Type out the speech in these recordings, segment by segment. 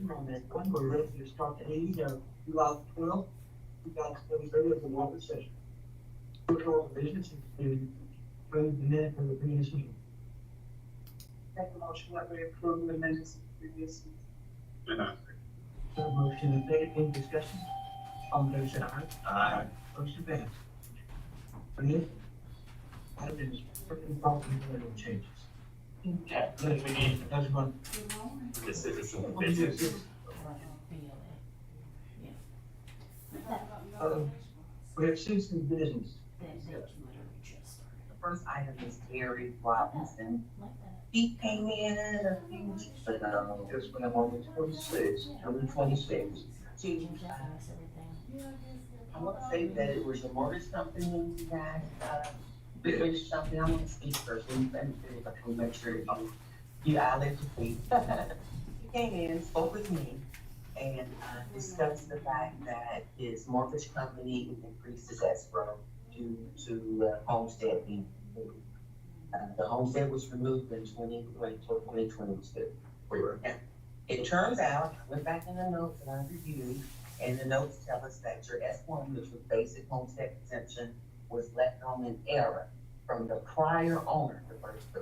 question on that one, we're ready to start the meeting, July 12th, 2023 of the water session. Clerk call the business to approve the minute of the previous meeting. Make a motion that we approve the minutes of the previous meeting. So motion and second, any discussion? All in favor, say aye. Aye. Motion passed. Brilliant. Item is certain property related changes. Yeah, Yes, we need, that's one. the citizen business. We have citizen business. The first item is Gary Robinson. He came in a few weeks ago, Just when I'm on the 26th, number 26. to, I want to say that it was a mortgage company that, finished something. I want to speak first, and if I can make sure I'll let you speak. He came in, spoke with me, and discussed the fact that his mortgage company increased his escrow due to homestead being removed. The homestead was removed in 2022. It turns out, I went back in the notes and I reviewed, and the notes tell us that your S1, which was basic homestead exemption, was left on an error from the prior owner, the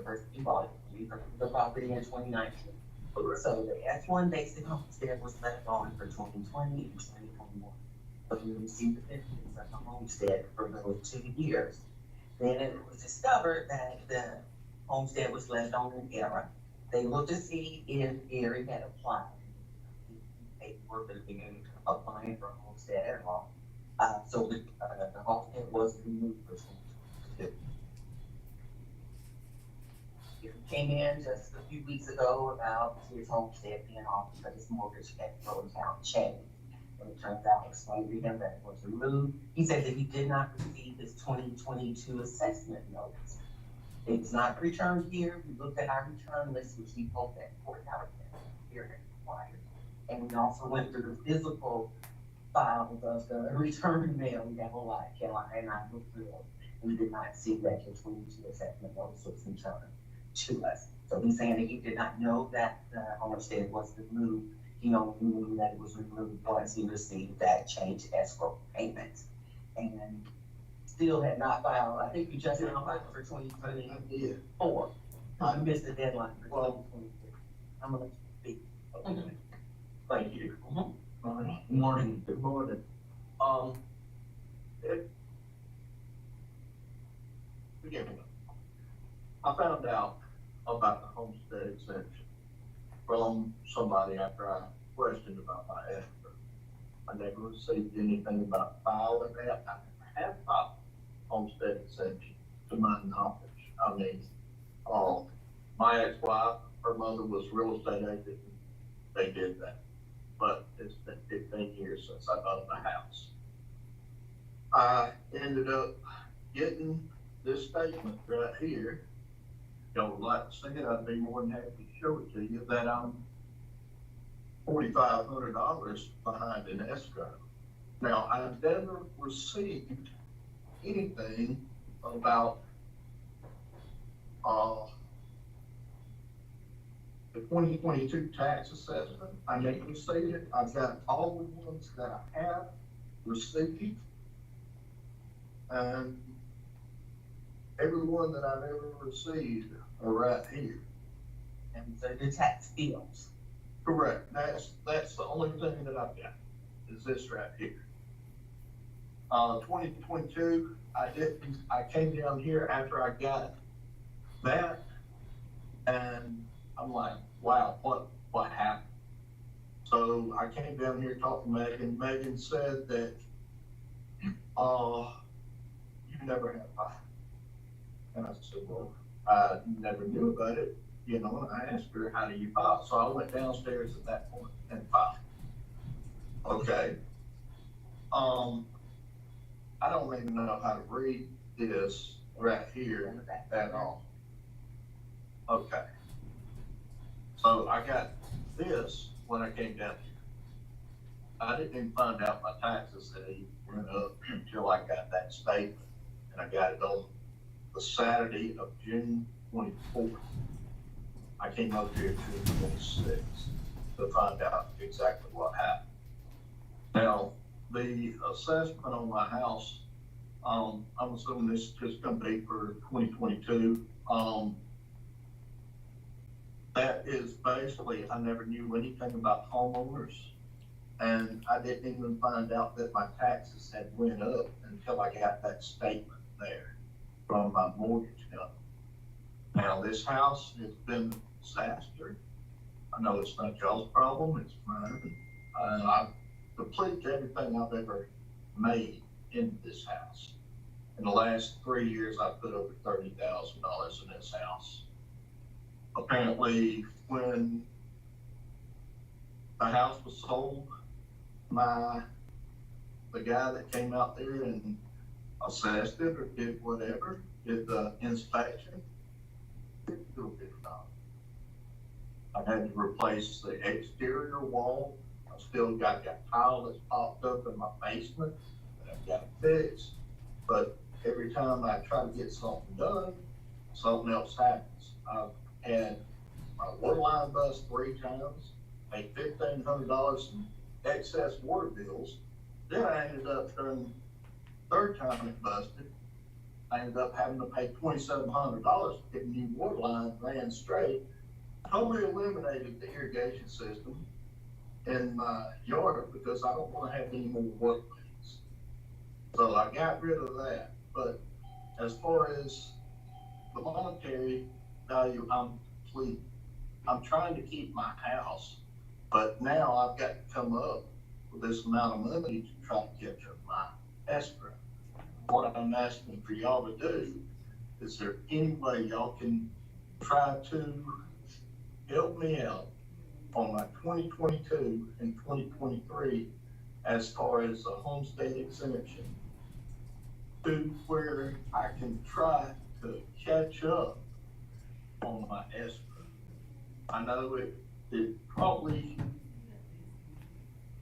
first you bought it, you purchased the property in 2019. So the S1 basic homestead was left on for 2020 and 2021. So you received the benefits of the homestead for those 2 years. Then it was discovered that the homestead was left on an error. They looked to see if Gary had applied. Paperwork at the beginning of applying for a homestead at all. So the homestead was removed for 2022. He came in just a few weeks ago about his homestead being off because his mortgage escrow account changed. And it turns out, explained to him that it was removed. He said that he did not receive his 2022 assessment notice. It was not returned here. We looked at our return list, which we pulled that $4 here as required. And we also went through the physical files of the return mail. We have a lot, Caroline and I looked through it. We did not see that your 22 assessment notice was returned to us. So he's saying that he did not know that the homestead was removed. He only knew that it was removed once he received that change escrow payment. And still had not filed, I think you just now filed for 2024. I missed the deadline for 2023. I'm gonna speak. Okay. Thank you. Good morning. Good morning. Forgive me. I found out about the homestead exemption from somebody after I questioned about my escrow. I never received anything about filing that. I never have filed homestead exemption to my knowledge. I mean, my ex-wife, her mother was real estate agent. They did that. But it's been 15 years since I bought the house. I ended up getting this statement right here. Y'all would like to see it, I'd be more than happy to show it to you, that I'm $4,500 behind in escrow. Now, I've never received anything about, the 2022 tax assessment. I never received it. I've got all the ones that I have received. And every one that I've ever received are right here. And so the tax bills. Correct. That's the only thing that I've got, is this right here. 2022, I came down here after I got that, and I'm like, wow, what happened? So I came down here, talked to Megan. Megan said that, you never have filed. And I said, well, I never knew about it, you know, and I asked her, how do you file? So I went downstairs at that point and filed. Okay. I don't even know how to read this right here at all. Okay. So I got this when I came down here. I didn't even find out my taxes had even went up until I got that statement, and I got it on the Saturday of June 24th. I came up here June 26th. to find out exactly what happened. Now, the assessment on my house, I'm assuming this is just gonna be for 2022. That is basically, I never knew anything about homeowners. And I didn't even find out that my taxes had went up until I got that statement there from my mortgage company. Now, this house has been a disaster. I know it's not y'all's problem, it's mine. I've completed everything I've ever made in this house. In the last 3 years, I've put over $30,000 in this house. Apparently, when the house was sold, the guy that came out there and assessed it or did whatever, did the inspection, didn't do a good job. I had to replace the exterior wall. I still got that tile that's popped up in my basement that I've got to fix. But every time I try to get something done, something else happens. I've had my water line bust 3 times, paid $1,500 in excess water bills. Then I ended up during third time it busted. I ended up having to pay $2,700 to get a new water line ran straight. Totally eliminated the irrigation system in my yard because I don't want to have any more work leaks. So I got rid of that. But as far as the monetary value, I'm trying to keep my house, but now I've got to come up with this amount of money to try to catch up my escrow. What I'm asking for y'all to do, is there any way y'all can try to help me out on my 2022 and 2023 as far as the homestead exemption to where I can try to catch up on my escrow? I know it probably,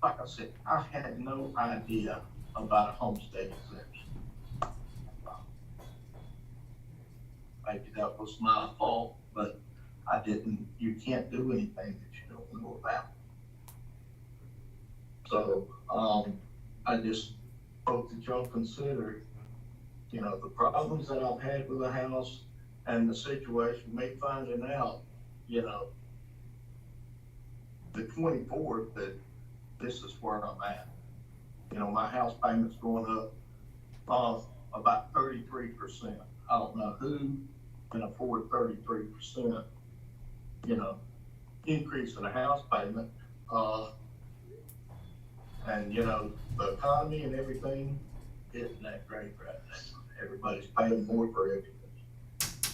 like I said, I had no idea about a homestead exemption. Maybe that was my fault, but I didn't, you can't do anything that you don't know about. So, I just hope that y'all consider, you know, the problems that I've had with the house and the situation, me finding out, you know, the 24th that this is where I'm at. You know, my house payment's going up, about 33%. I don't know who can afford 33%, you know, increase in a house payment. And you know, the economy and everything isn't that great right now. Everybody's paying more for everything.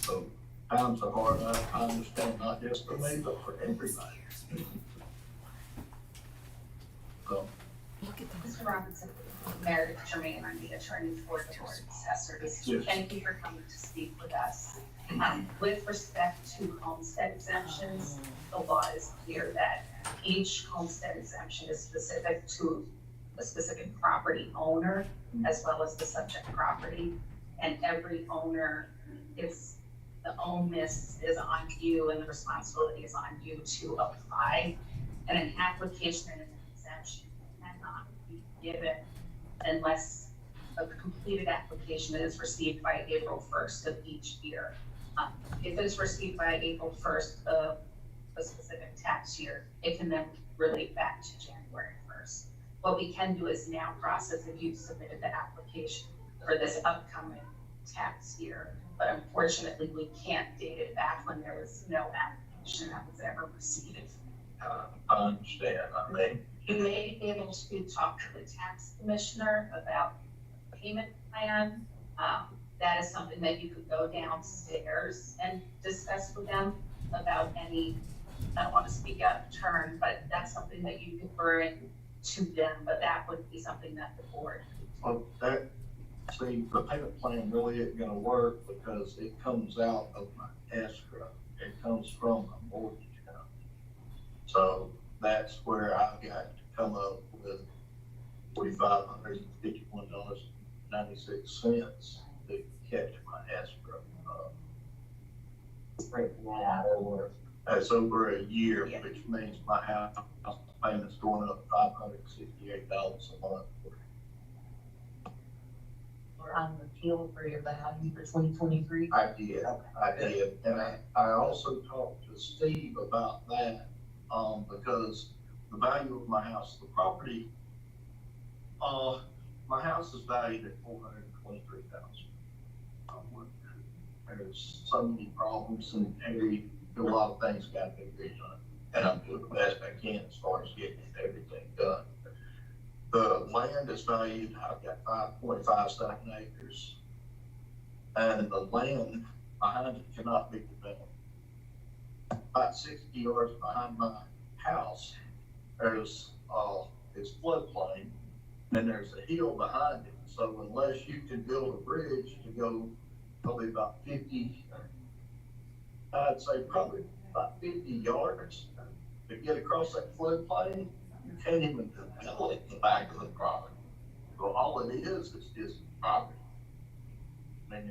So times are hard. I understand, not just for me, but for everybody. So, Mr. Robinson, Meredith Jermaine, I'm the attorney for the board of assessors. Yes. Thank you for coming to speak with us. With respect to homestead exemptions, the law is clear that each homestead exemption is specific to a specific property owner as well as the subject property. And every owner is, the onus is on you and the responsibility is on you to apply. And an application and an exemption cannot be given unless a completed application is received by April 1st of each year. If it's received by April 1st of a specific tax year, it can then relate back to January 1st. What we can do is now process if you've submitted the application for this upcoming tax year, but unfortunately we can't date it back when there was no application that was ever received. I understand. I mean, You may be able to talk to the tax commissioner about the payment plan. That is something that you could go downstairs and discuss with them about any, I don't want to speak out of turn, but that's something that you could bring to them, but that would be something that the board. well, see, the payment plan really isn't gonna work because it comes out of my escrow. It comes from my mortgage company. So that's where I've got to come up with $4,551.96 to catch my escrow. Breaking that out of work. That's over a year, Yeah. which means my house payment's going up $568 a month. Or on the appeal for your value for 2023? I did, and I also talked to Steve about that, because the value of my house, the property, my house is valued at $423,000. There's so many problems and a lot of things got to be redone, and I'm doing the best I can as far as getting everything done. The land is valued, I've got 5.57 acres, and the land behind it cannot be developed. About 60 yards behind my house, there's, it's floodplain, and there's a hill behind it. So unless you can build a bridge to go probably about 50, I'd say probably about 50 yards to get across that floodplain, you can't even develop the back of the property. So all it is just property. I mean,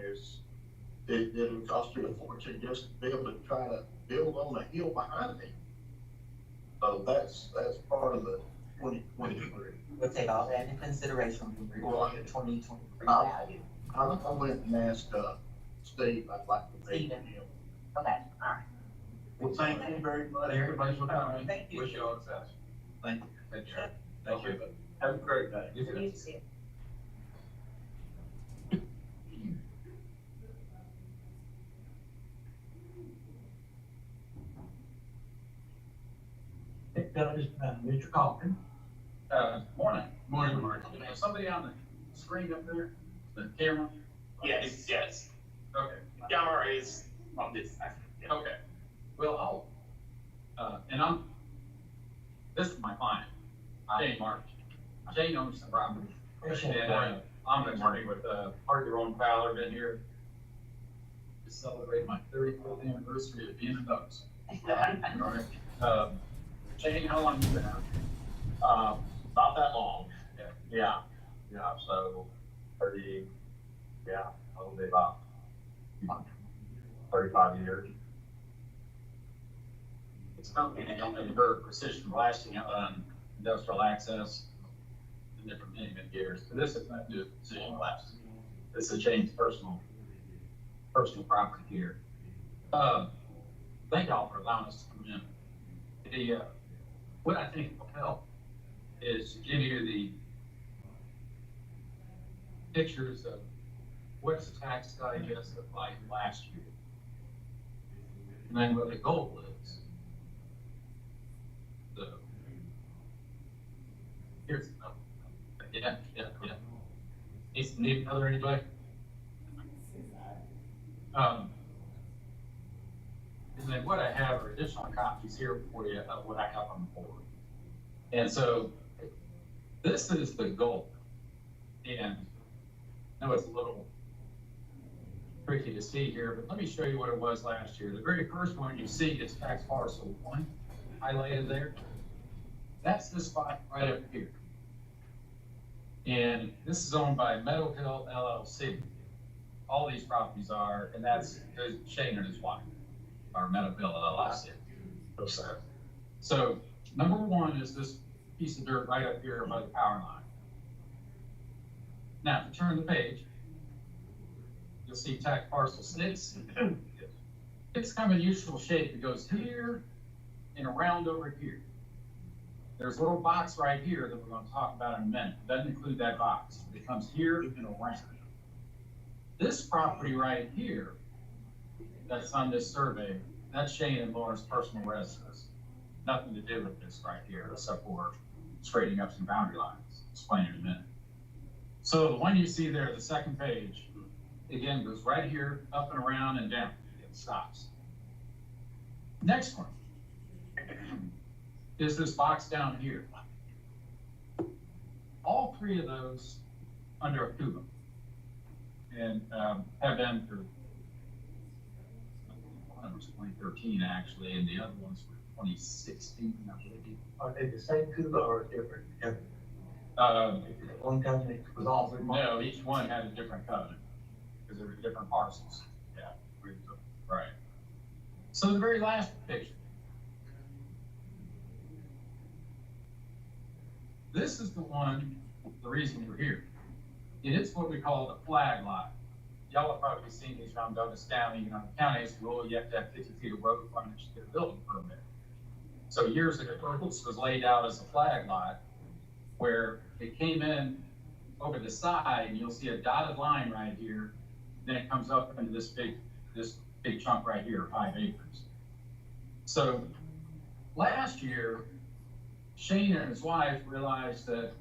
it'll cost you a fortune just to be able to try to build on the hill behind me. So that's part of the 2023. We'll take all that into consideration when we Well, review the 2023 uh, value. I went and asked, Steve, I'd like to meet Steven. him. Okay, all right. Well, thank you very much. Everybody's for coming. Thank you. Wish you all success. Thank you. Take care. Thank you. Have a great day. You too. You too. That is, Mr. Coffin. Morning. Morning, Mark. Is somebody on the screen up there? The camera? Yes, yes. Okay. Camera is on this side. Yeah. Okay. Well, this is my client, Jane Mark. Jane owns the property. And, I'm an attorney with, Parker Owen Fowler, been here to celebrate my 34th anniversary of being a Doug's. Jane, how long you been out? Not that long. Yeah. Yeah, so 30, yeah, probably about 35 years. It's a company that only heard precision blasting on industrial access in different many gears. But this is not do with precision blasting. This is Jane's personal property here. Thank y'all for allowing us to come in. What I think will help is to give you the pictures of what's the tax digest looked like last year. And then what the goal is. So, here's, yeah. Need another anybody? And then what I have are additional copies here for you of what I have on the board. And so this is the goal. And I know it's a little tricky to see here, but let me show you what it was last year. The very first one you see is tax parcel 1 highlighted there. That's the spot right up here. And this is owned by Meadow Hill LLC. All these properties are, and that's Shane and his wife, are Meadow Hill LLC. So number 1 is this piece of dirt right up here by the power line. Now, if you turn the page, you'll see tax parcel 6. It's kind of a usual shape. It goes here and around over here. There's a little box right here that we're going to talk about in a minute. It doesn't include that box. It comes here and around. This property right here, that's on this survey, that's Shane and Laura's personal residence. Nothing to do with this right here, except for straightening up some boundary lines. Explain in a minute. So the one you see there, the second page, again, goes right here, up and around and down. It stops. Next one is this box down here. All 3 of those under a CUBA and have been for, one was 2013 actually, and the other ones were 2016, I believe. Are they the same CUBA or different? One company was all 3 months. No, each one had a different covenant, because there were different parcels. Yeah, right. So the very last picture, This is the one, the reason we're here. And it's what we call the flag lot. Y'all have probably seen these around Douglas County. You know, the county has rule, you have to have 50 feet of road frontage to get a building permit. So years ago, this was laid out as a flag lot where it came in over the side, and you'll see a dotted line right here. Then it comes up into this big chunk right here, 5 acres. So last year, Shane and his wife realized that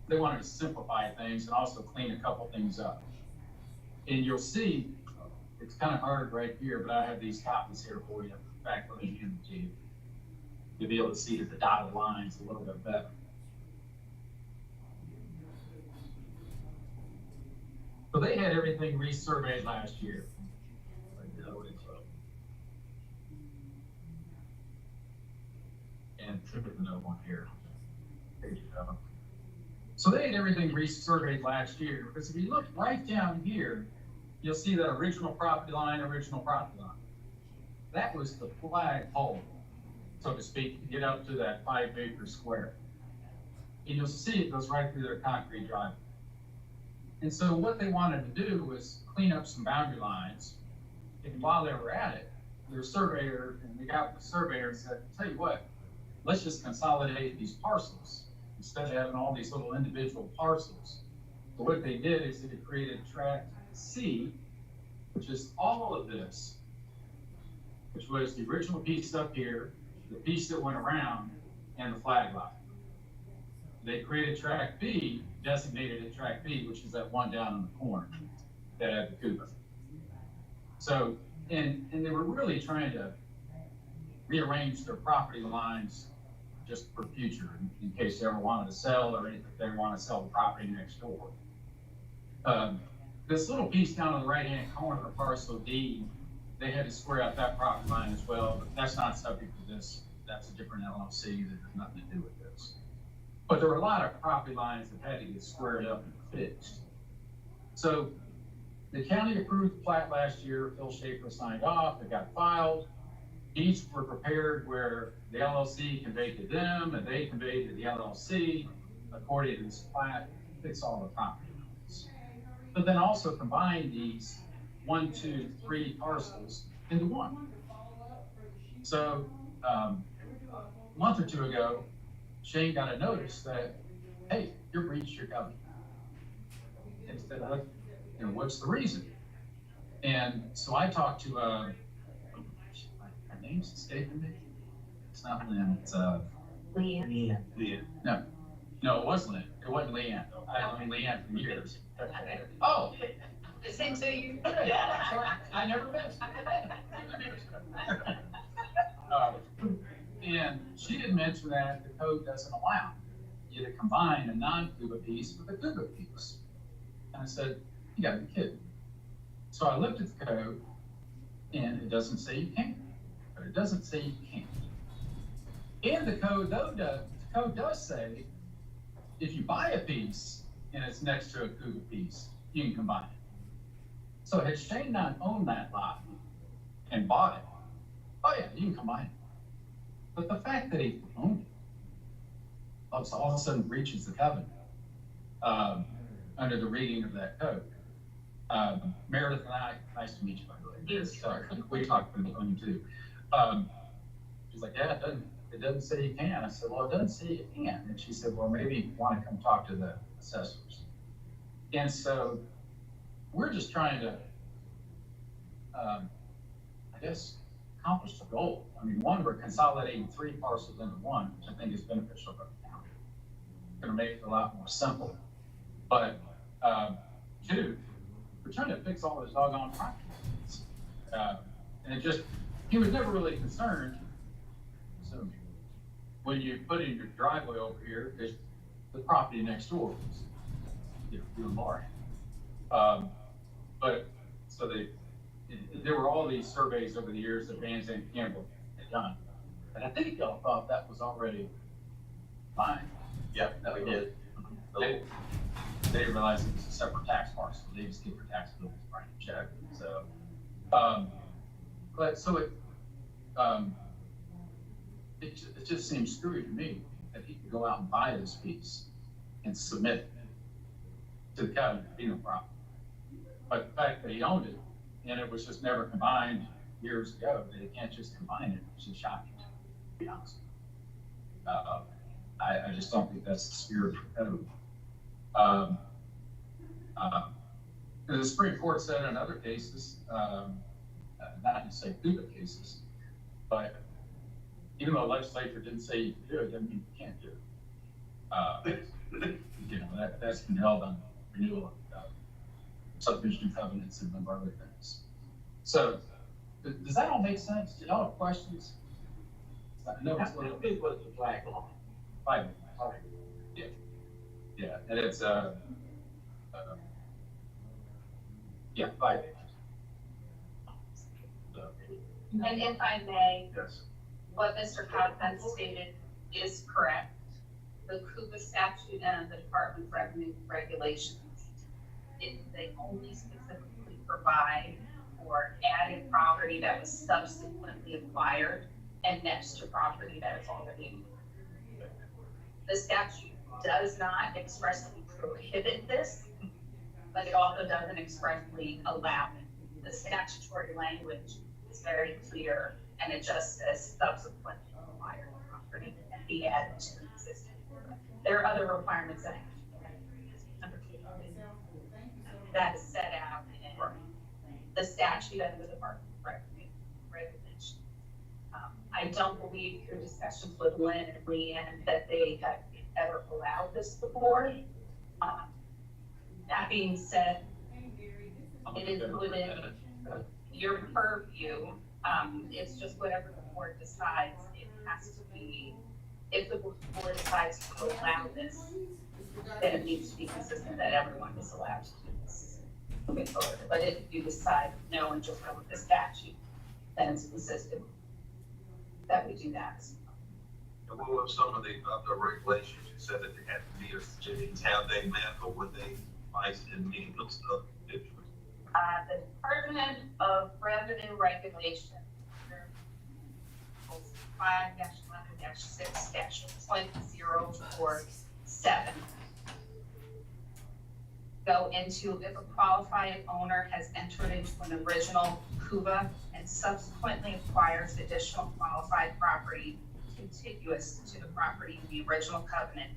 they wanted to simplify things and also clean a couple things up. And you'll see, it's kind of hard right here, but I have these copies here for you. In fact, let me hand them to you. You'll be able to see the dotted lines a little bit better. So they had everything resurveyed last year. And another one here. There you go. So they had everything resurveyed last year, because if you look right down here, you'll see that original property line. That was the flag pole, so to speak, to get up to that 5 acre square. And you'll see it goes right through their concrete driveway. And so what they wanted to do was clean up some boundary lines. And while they were at it, their surveyor, and they got the surveyor and said, tell you what, let's just consolidate these parcels instead of having all these little individual parcels. So what they did is they created tract C, which is all of this, which was the original piece up here, the piece that went around, and the flag lot. They created tract B, designated it tract B, which is that one down in the corner that had the Cuba. So, and they were really trying to rearrange their property lines just for future, in case they ever wanted to sell, or if they want to sell the property next door. This little piece down on the right-hand corner of parcel D, they had to square out that property line as well, but that's not subject to this. That's a different LLC that has nothing to do with this. But there were a lot of property lines that had to get squared up and fixed. So the county approved the plat last year. Phil Schaefer signed off. It got filed. Deeds were prepared where the LLC conveyed to them and they conveyed to the LLC according to this plat, fix all the property lines. But then also combine these 1, 2, 3 parcels into one. So a month or two ago, Shane got a notice that, hey, you breached your covenant. And said, what, you know, what's the reason? And so I talked to, her name's escaping me. It's not Lynn, it's Leanne. Leanne. No, it was Lynn. It wasn't Leanne. I've known Leanne for years. Oh. Same to you. I never met. And she did mention that the code doesn't allow you to combine a non-Cuba piece with a Cuba piece. And I said, you gotta be kidding. So I looked at the code, and it doesn't say you can't, but it doesn't say you can't. And the code does say, if you buy a piece and it's next to a Cuba piece, you can combine it. So had Shane not owned that lot and bought it, oh yeah, you can combine it. But the fact that he owned it, all of a sudden breaches the covenant under the reading of that code. Meredith and I, nice to meet you, by the way. Yes. Sorry, we talked on the phone too. She's like, yeah, it doesn't say you can. I said, well, it doesn't say you can. And she said, well, maybe you want to come talk to the assessors. And so we're just trying to, I guess, accomplish the goal. I mean, one, we're consolidating 3 parcels into one, which I think is beneficial for the county. It's going to make it a lot more simple. But 2, we're trying to fix all those doggone property lines. And it just, he was never really concerned. So when you put in your driveway over here, there's the property next door, you know, you and Lauren. But so there were all these surveys over the years that Van Zandt Campbell had done. And I think y'all thought that was already fine. Yeah, we did. They didn't realize it was a separate tax parcel. They just get their tax bills, write a check. So, but so it just seems screwy to me that he could go out and buy this piece and submit to the covenant, be no problem. But the fact that he owned it, and it was just never combined years ago, that he can't just combine it, which is shocking, to be honest. I just don't think that's the spirit of the code. The Supreme Court said in other cases, not to say Cuba cases, but even though the legislature didn't say you could do it, doesn't mean you can't do it. You know, that's been held on renewal of subdivision covenants and a number of other things. So, does that all make sense? Do y'all have questions? I know it's a little big was the flag law. Five. Yeah. Yeah, and it's, yeah, 5 acres. So, And if I may, Yes. what Mr. Codman stated is correct. The Cuba statute and the Department of Revenue regulations, they only specifically provide for added property that was subsequently acquired and next to property that is already. The statute does not expressly prohibit this, but it also doesn't expressly allow it. The statutory language is very clear, and it just says subsequently acquired property and be added to the existing. There are other requirements that is set out in the statute and the Department of Revenue regulation. I don't believe your discussions with Lynn and Leanne that they have ever allowed this before. That being said, it is within your purview. It's just whatever the board decides. It has to be, if the board decides to allow this, then it needs to be consistent that everyone is allowed to do this moving forward. But if you decide no and just go with the statute, then it's consistent that we do that. And what were some of the other regulations? You said that they had to be a town they met, or were they licensed in meeting of stuff? The Department of Revenue Regulation, 5-11-6-2047, go into if a qualified owner has entered into an original CUBA and subsequently acquires additional qualified property contiguous to the property in the original covenant,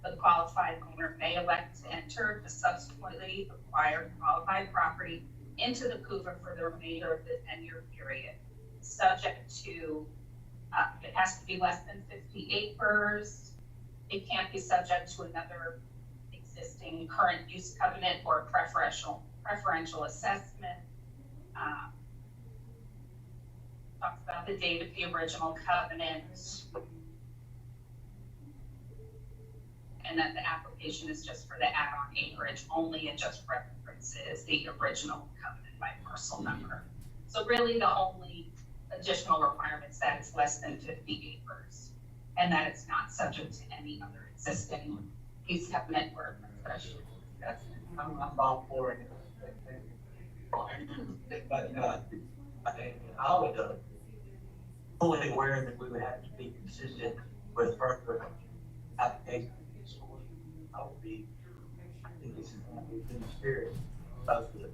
the qualified owner may elect to enter the subsequently acquired qualified property into the CUBA for the remainder of the 10-year period, subject to, it has to be less than 50 acres. It can't be subject to another existing current use covenant or preferential assessment. Talks about the date of the original covenant. And that the application is just for the add-on acreage only, and just references the original covenant by parcel number. So really the only additional requirements that it's less than 50 acres and that it's not subject to any other existing use covenant or preferential assessment. I'm all for it. But, I would, fully aware that we would have to be consistent with further applications. I think this is in the spirit of the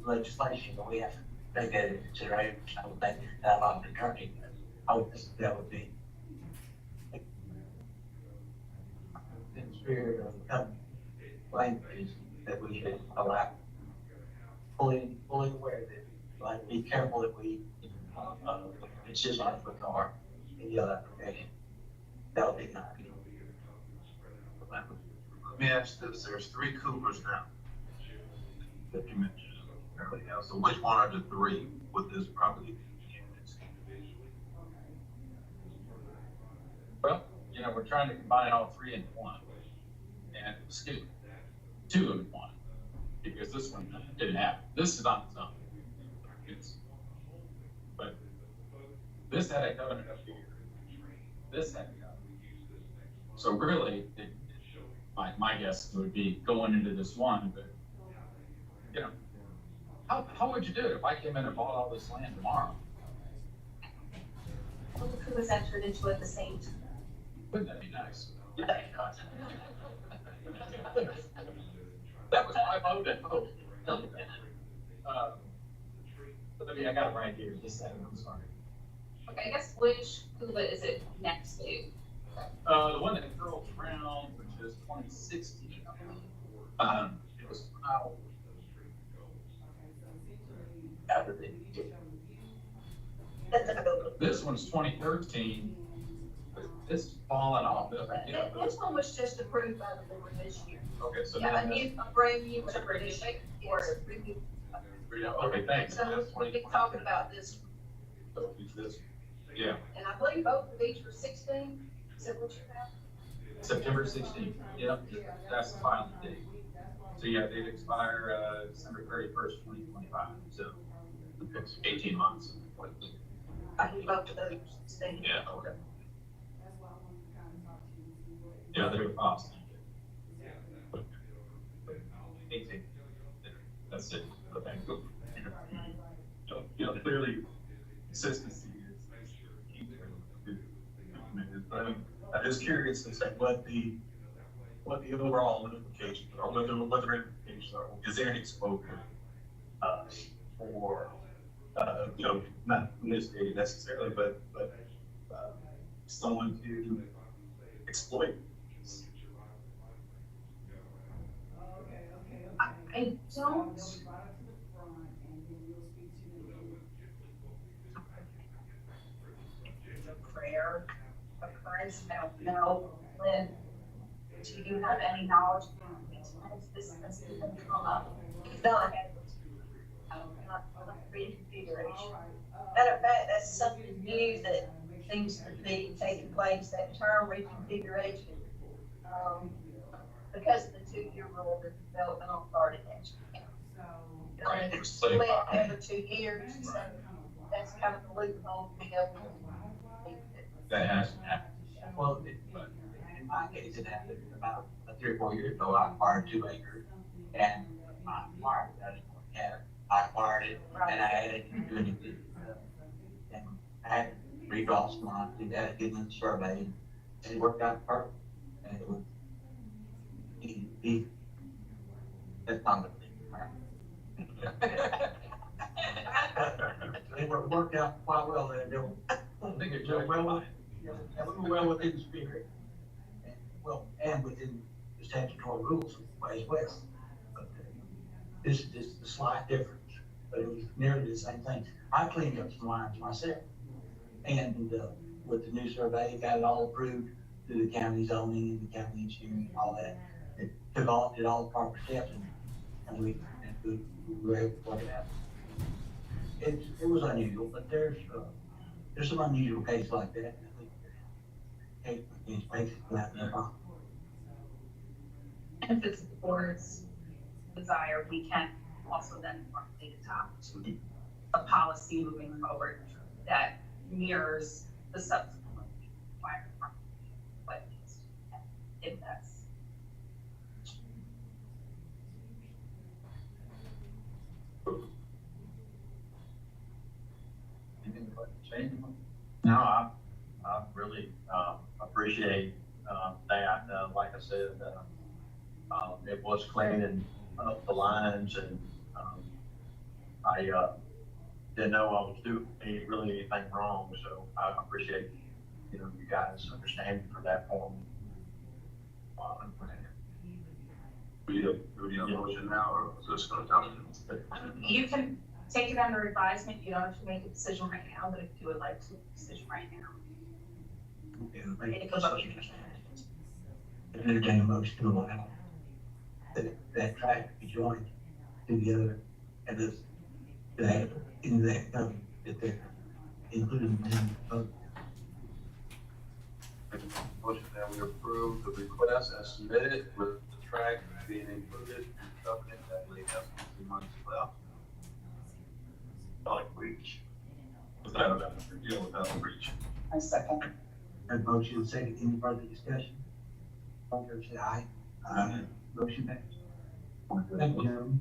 legislation that we have to take that into consideration. I would think that I'm the attorney, I would think that would be in the spirit of the company language that we should allow. Fully aware that, like, be careful that we, consistent with our, the application. That would be nice. Let me ask this, there's 3 Coopers now that you mentioned earlier. So which one are the 3 with this property? Well, you know, we're trying to combine all 3 into one, and excuse me, 2 into one, because this one didn't have it. This is not the zone. But this had a covenant up here. This had a covenant. So really, my guess would be going into this one, but, you know, how would you do it if I came in and bought all this land tomorrow? Well, the CUBA was entered into at the same time. Wouldn't that be nice? That was my motive. Let me, I got it right here, just a second, I'm sorry. Okay, I guess which Cuba is it next to? The one that curls around, which is 2016, I believe. It was out. After the, this one's 2013. It's falling off. Yeah, This one was just approved by the board this year. okay, so Yeah, then a brand new, whatever it is, or renewed. okay, thanks. So we've been talking about this, So it's this, yeah, and I believe both of these were 16, is that what you have? September 16th. Yep, that's the final date. So yeah, they'd expire December 31st, 2025. So it's 18 months. I can vote for those 16. Yeah, okay. Yeah, they're fast. 18. That's it. Okay. So, you know, clearly consistency is key there. But I'm just curious to say what the overall implications are, what the implications are. Is there any exposure for you know, not in this area necessarily, but someone to exploit? I don't. Prayer occurrence, I don't know, Lynn, do you have any knowledge? This has even come up. No, I haven't. Not reconfiguration. Matter of fact, that's something new that seems to be taking place, that term reconfiguration. Because of the 2-year rule, the development authority next year. Right. Split every 2 years, so that's kind of the loophole to be able to. That hasn't happened. Well, in my case, it happened about 3 or 4 years ago. I acquired 2 acres and I acquired it. I didn't want to have it. I acquired it and I had it to do anything. And I had to redraw some lines, do that, get in the survey, and it worked out perfect. And it was easy. That's not the thing. It worked out quite well, and I think it's well within the spirit, and well, and within the statutory rules of Ways West. But this is just a slight difference, but it was nearly the same thing. I cleaned up some lines myself, and with the new survey, got it all approved through the county zoning and the county engineering and all that. It did all the proper steps, and we were able to work it out. It was unusual, but there's some unusual cases like that. I think these places have no problem. And if it's the board's desire, we can also then formulate a policy moving forward that mirrors the subsequent requirement from what needs to be, if that's. Anything you'd like to change? No, I really, appreciate, that, like I said, it was cleaning up the lines and, I, didn't know I was doing really anything wrong, so I appreciate, you know, you guys understanding for that for me. Do we need a motion now, or is this gonna tell you? You can take it under advisement, you don't have to make a decision right now, but if you would like to make a decision right now. It goes up to you. Entertain a motion to allow that track to be joined to the other, and this, that, in that, that they're including in the Motion that we approve the request as submitted with the track being included in the covenant that we have 2 months left. Like reach. Without a deal, without a reach. I second. Have motion and second, any further discussion? All fair say aye. Aye. Motion passed. Thank you, gentlemen.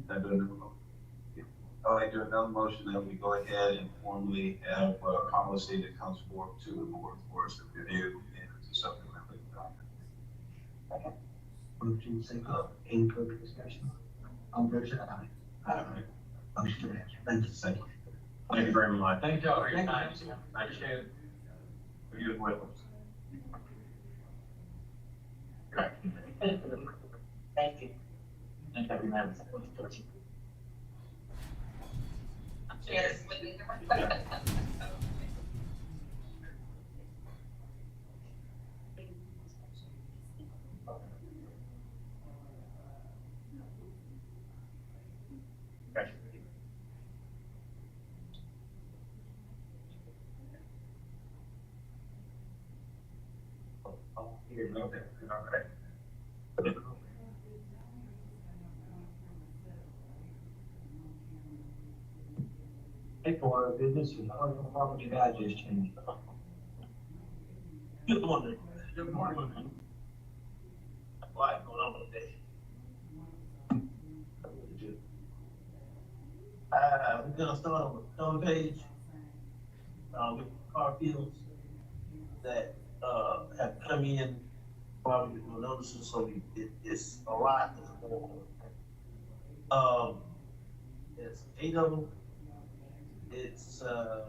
I'd like to do another motion that we go ahead and formally have a policy that comes forth to the board for us to review and to supplement Move to second, any further discussion? All fair side, aye. Aye. Motion carries. Thank you, second. Thank you very much. Thank y'all for your Thank you. time. Appreciate it. You as well. Thank you. Thank you, ma'am. Cheers. Okay. Oh, here, okay, all right. Hey, for business, you know, property values changed. Good morning. Good morning. What's going on today? We're gonna start on the third page, with car fields that, have come in, probably will notice, so it's a lot that's going on. It's 8 of them. It's, none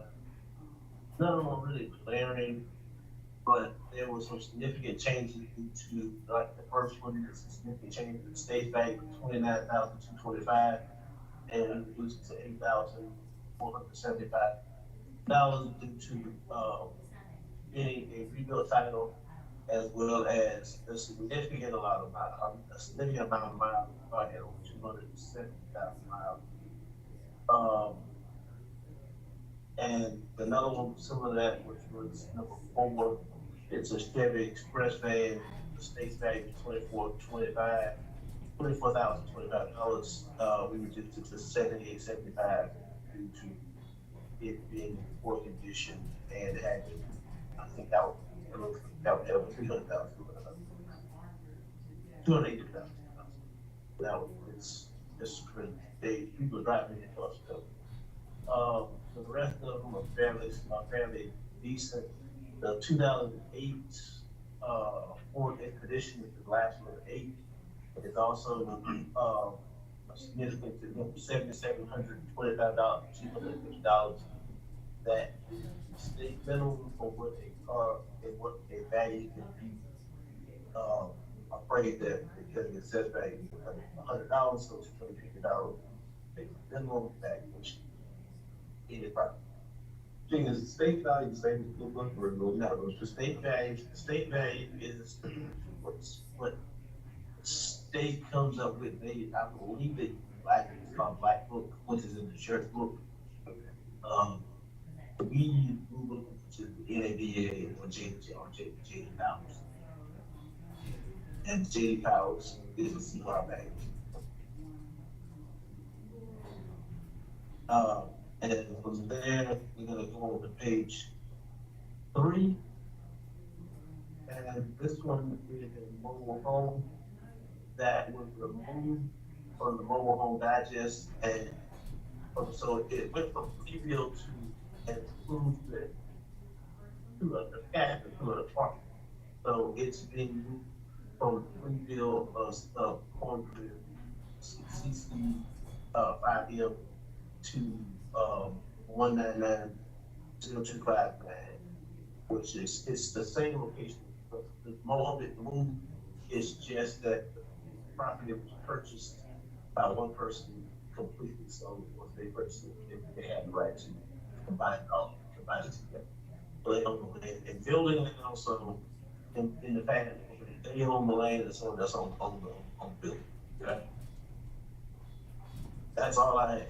of them are really glaring, but there was some significant changes due to, like, the first one is a significant change in the state value, 29,225, and we reduced it to $8,475 due to, getting a rebuilt title, as well as a significant amount of miles, probably over 270,000 miles. And another one similar to that, which was number 4, it's a Chevy Express van, the state's value $24,025. We reduced it to $78.75 due to it being in poor condition and having, I think that would have 300,000, 280,000. That was, it's crazy. People driving it across the the rest of them are fairly decent. The 2008 Ford Expedition, which is the last one, 8, is also a significant $7,725, $250. That is state minimum for what a car and what a value can be. Afraid that because it says value $100, so it's $250. Minimum value, which is probably. Thing is, the state value is the same as the book, or no, the state value is what the state comes up with. I believe it's called Black Book, which is in the church book. We use Google, which is the NADA or JD Powers. And JD Powers is a CR value. And from there, we're gonna go over to page 3. And this one is a mobile home that was removed from the mobile home digest. And so it went from rebuild to an improvement to a cash to an apartment. So it's been moved from rebuild of cornfield CC 5M to 199,025, which is, it's the same location. The mall that moved is just that the property was purchased by one person completely. So once they purchased it, they had the right to combine it together. So they own the land and building, and also in the fact that they own the land and so that's on the building. Okay? That's all I have.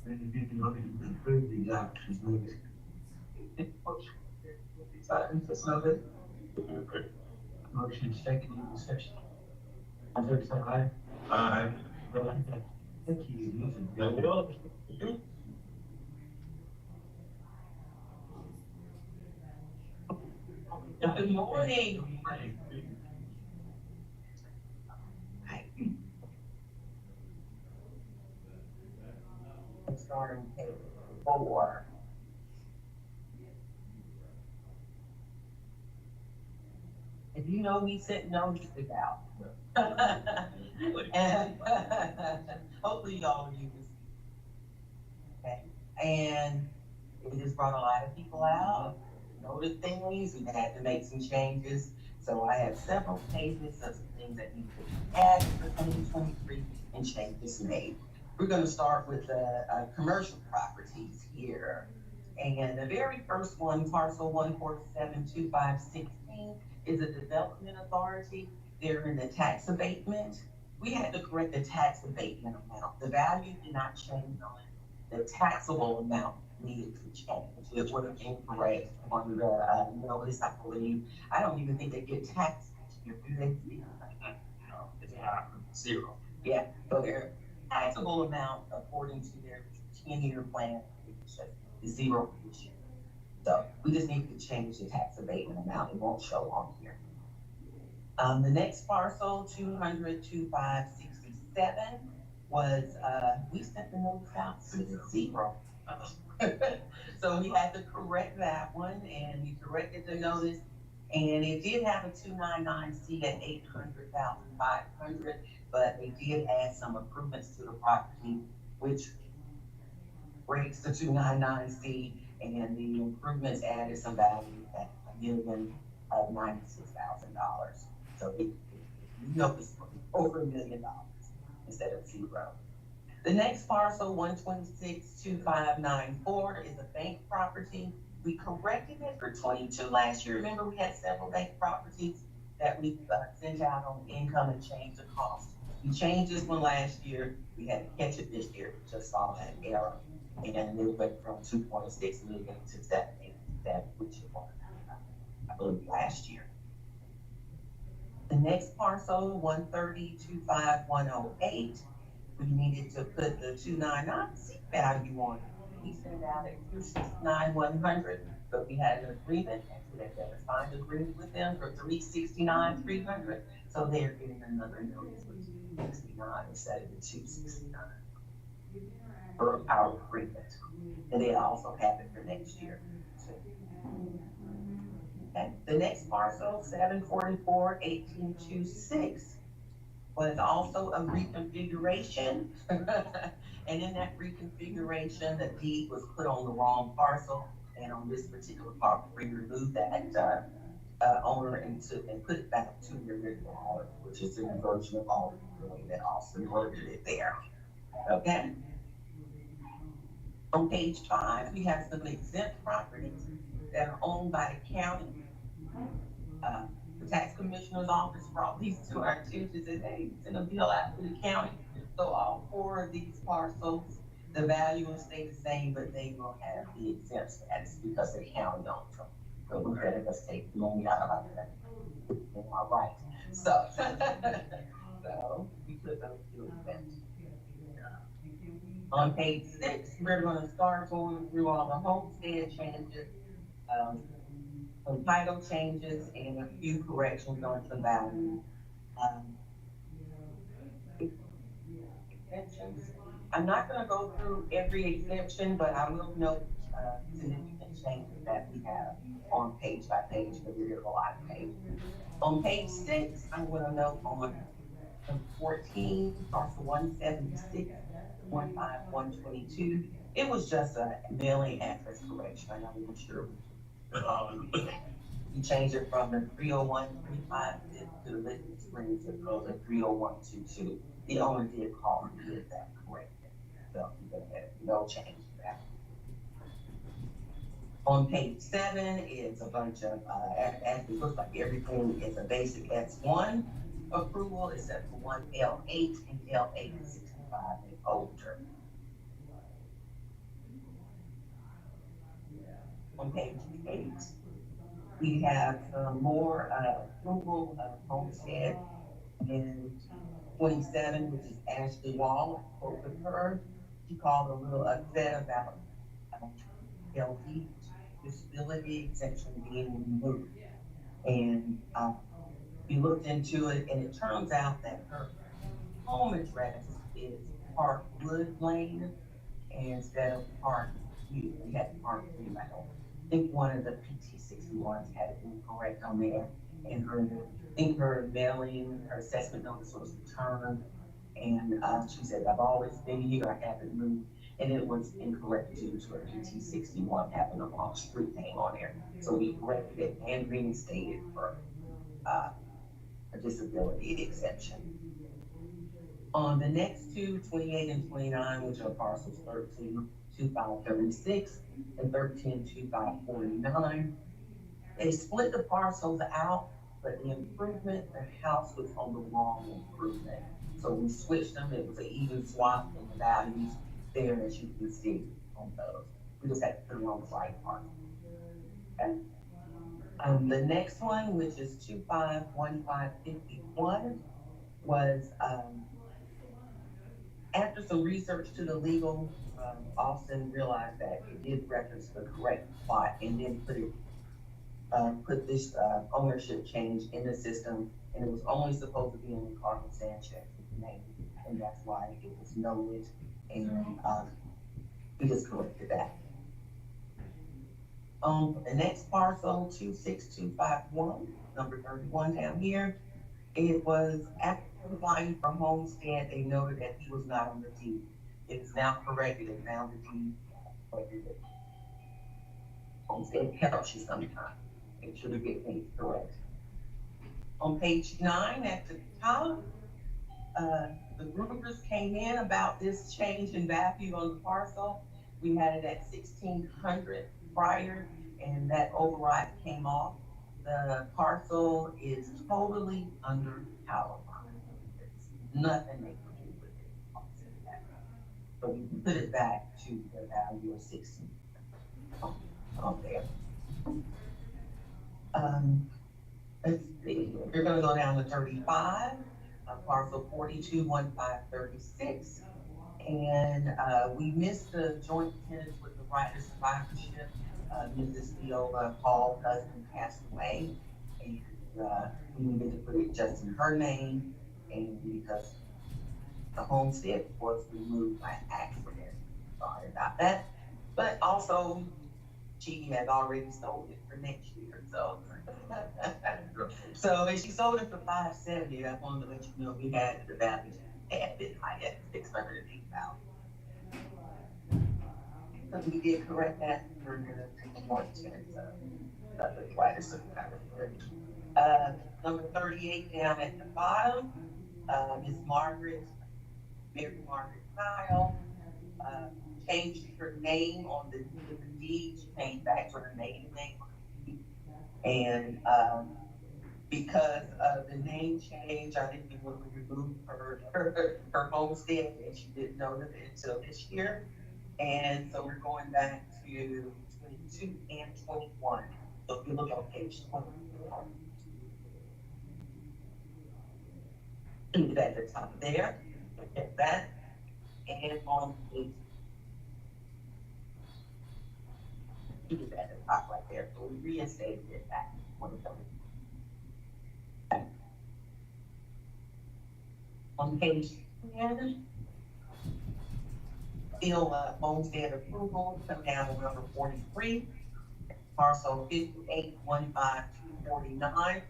And if you look at improve these options, maybe. Motion second, any discussion? All fair side, aye. Aye. Thank you. Good morning. Starting page 4. If you know we sent notices out. And hopefully y'all use this. Okay, and it just brought a lot of people out, noticed things, we had to make some changes. So I have several pages of some things that need to be added for 2023 and changes made. We're gonna start with the commercial properties here. And the very first one, parcel 1472516, is a development authority. They're in the tax abatement. We had to correct the tax abatement amount. The value did not change on it. The taxable amount needed to change. It was incorrect on the notice, I believe. I don't even think they get taxed here, do they? No, it's not zero. Yeah, so their taxable amount according to their 10-year plan is just zero this year. So we just need to change the tax abatement amount. It won't show on here. The next parcel, 200-2567, was, we sent the notice out to zero. So we had to correct that one, and we corrected the notice, and it did have a 299C at 800,500, but they did add some improvements to the property, which breaks the 299C, and the improvements added some value at $1,096,000. So it noticed over $1 million instead of zero. The next parcel, 1262594, is a bank property. We corrected it for 22 last year. Remember, we had several bank properties that we sent out on income and changed the cost. We changed this one last year. We had to catch it this year. We just saw that error. And it went from 2.6 million to 787, which was, I believe, last year. The next parcel, 130-25108, we needed to put the 299C value on it. We sent out at 269,100, but we had an agreement, actually they had a signed agreement with them for 369,300. So they're getting another notice for 269 instead of the 269 for our agreement. And they also have it for next year. Okay. The next parcel, 744-1826, was also a reconfiguration. And in that reconfiguration, the deed was put on the wrong parcel. And on this particular parcel, we removed that owner and put it back to the original owner, which is in the version of all the way that Austin worded it there. Okay. On page 5, we have some exempt properties that are owned by the county. The tax commissioner's office brought these to our attention, said, hey, send a bill out to the county. So all 4 of these parcels, the value will stay the same, but they will have the exempt status because the county owns them. So we're gonna just take the money out of that. All right. So, so we put those 2 exempt. On page 6, we're gonna start going through all the homestead changes, some title changes, and a few corrections on some value. Exemptions. I'm not gonna go through every exemption, but I will note significant changes that we have on page by page, because there is a lot of pages. On page 6, I'm gonna note on 14, parcel 176-15122. It was just a mailing address correction. I'm not even sure. You changed it from the 30135 to the Lisbon Springs zip code of 30122. The owner did call and get that corrected. So you're gonna have no change to that. On page 7 is a bunch of, it looks like everything is a basic S1 approval except for one L8 and L8 is 65 and older. On page 8, we have more approval of homestead in 27, which is Ashley Wall. I spoke with her. She called a little upset about LD disability exemption being removed. And we looked into it, and it turns out that her home address is Park Wood Lane instead of Park View. We had Park View. I think one of the PT61s had it incorrect on there. and I think her mailing, her assessment notice was returned. And, she said, I've always been here, I haven't moved, and it was incorrect due to her ET 61 having a wrong street name on there. So we corrected it and reinstated for, a disability exception. On the next two, 28 and 29, which are parcels 13-2536 and 13-2549, they split the parcels out, but the improvement, the house was on the wrong improvement. So we switched them, it was an even swap in the values there, as you can see on those. We just had to put them on the right parcel. Okay. The next one, which is 251551, was, after some research to the legal, Austin realized that it did reference the correct plot and then put this ownership change in the system, and it was only supposed to be in the Carmen Sanchez's name, and that's why it was noted, and we just corrected that. The next parcel, 26251, number 31 down here, it was after applying for homestead, they noted that he was not on the deed. It is now corrected and found the deed. Homestead helps you sometimes. Make sure to get things correct. On page 9 at the top, the groupers came in about this change in value on the parcel. We had it at 1,600 prior, and that override came off. The parcel is totally under power line. There's nothing they can do with it. So we can put it back to the value of 16 on there. Let's see, we're gonna go down to 35, parcel 421536. And we missed the joint tenants with the right of survivorship. Mrs. Viola Hall husband passed away, and we needed to put it just in her name, and because the homestead was removed by accident. Sorry about that. But also, she had already sold it for next year, so. So, and she sold it for $570. I wanted to let you know we had the value had been high at $608,000. So we did correct that. We're gonna take more chance of the writers of number 38 down at the bottom, Miss Mary Margaret Kyle, changed her name on the deed. She came back to her maiden name. And because of the name change, I think we would remove her homestead, and she didn't know that until this year. And so we're going back to 22 and 21. So if you look on page 21, leave it at the top there, look at that. And on page, leave it at the top right there. So we reinstated it back to 2020. On page 10, still homestead approval, come down to number 43, parcel 581549.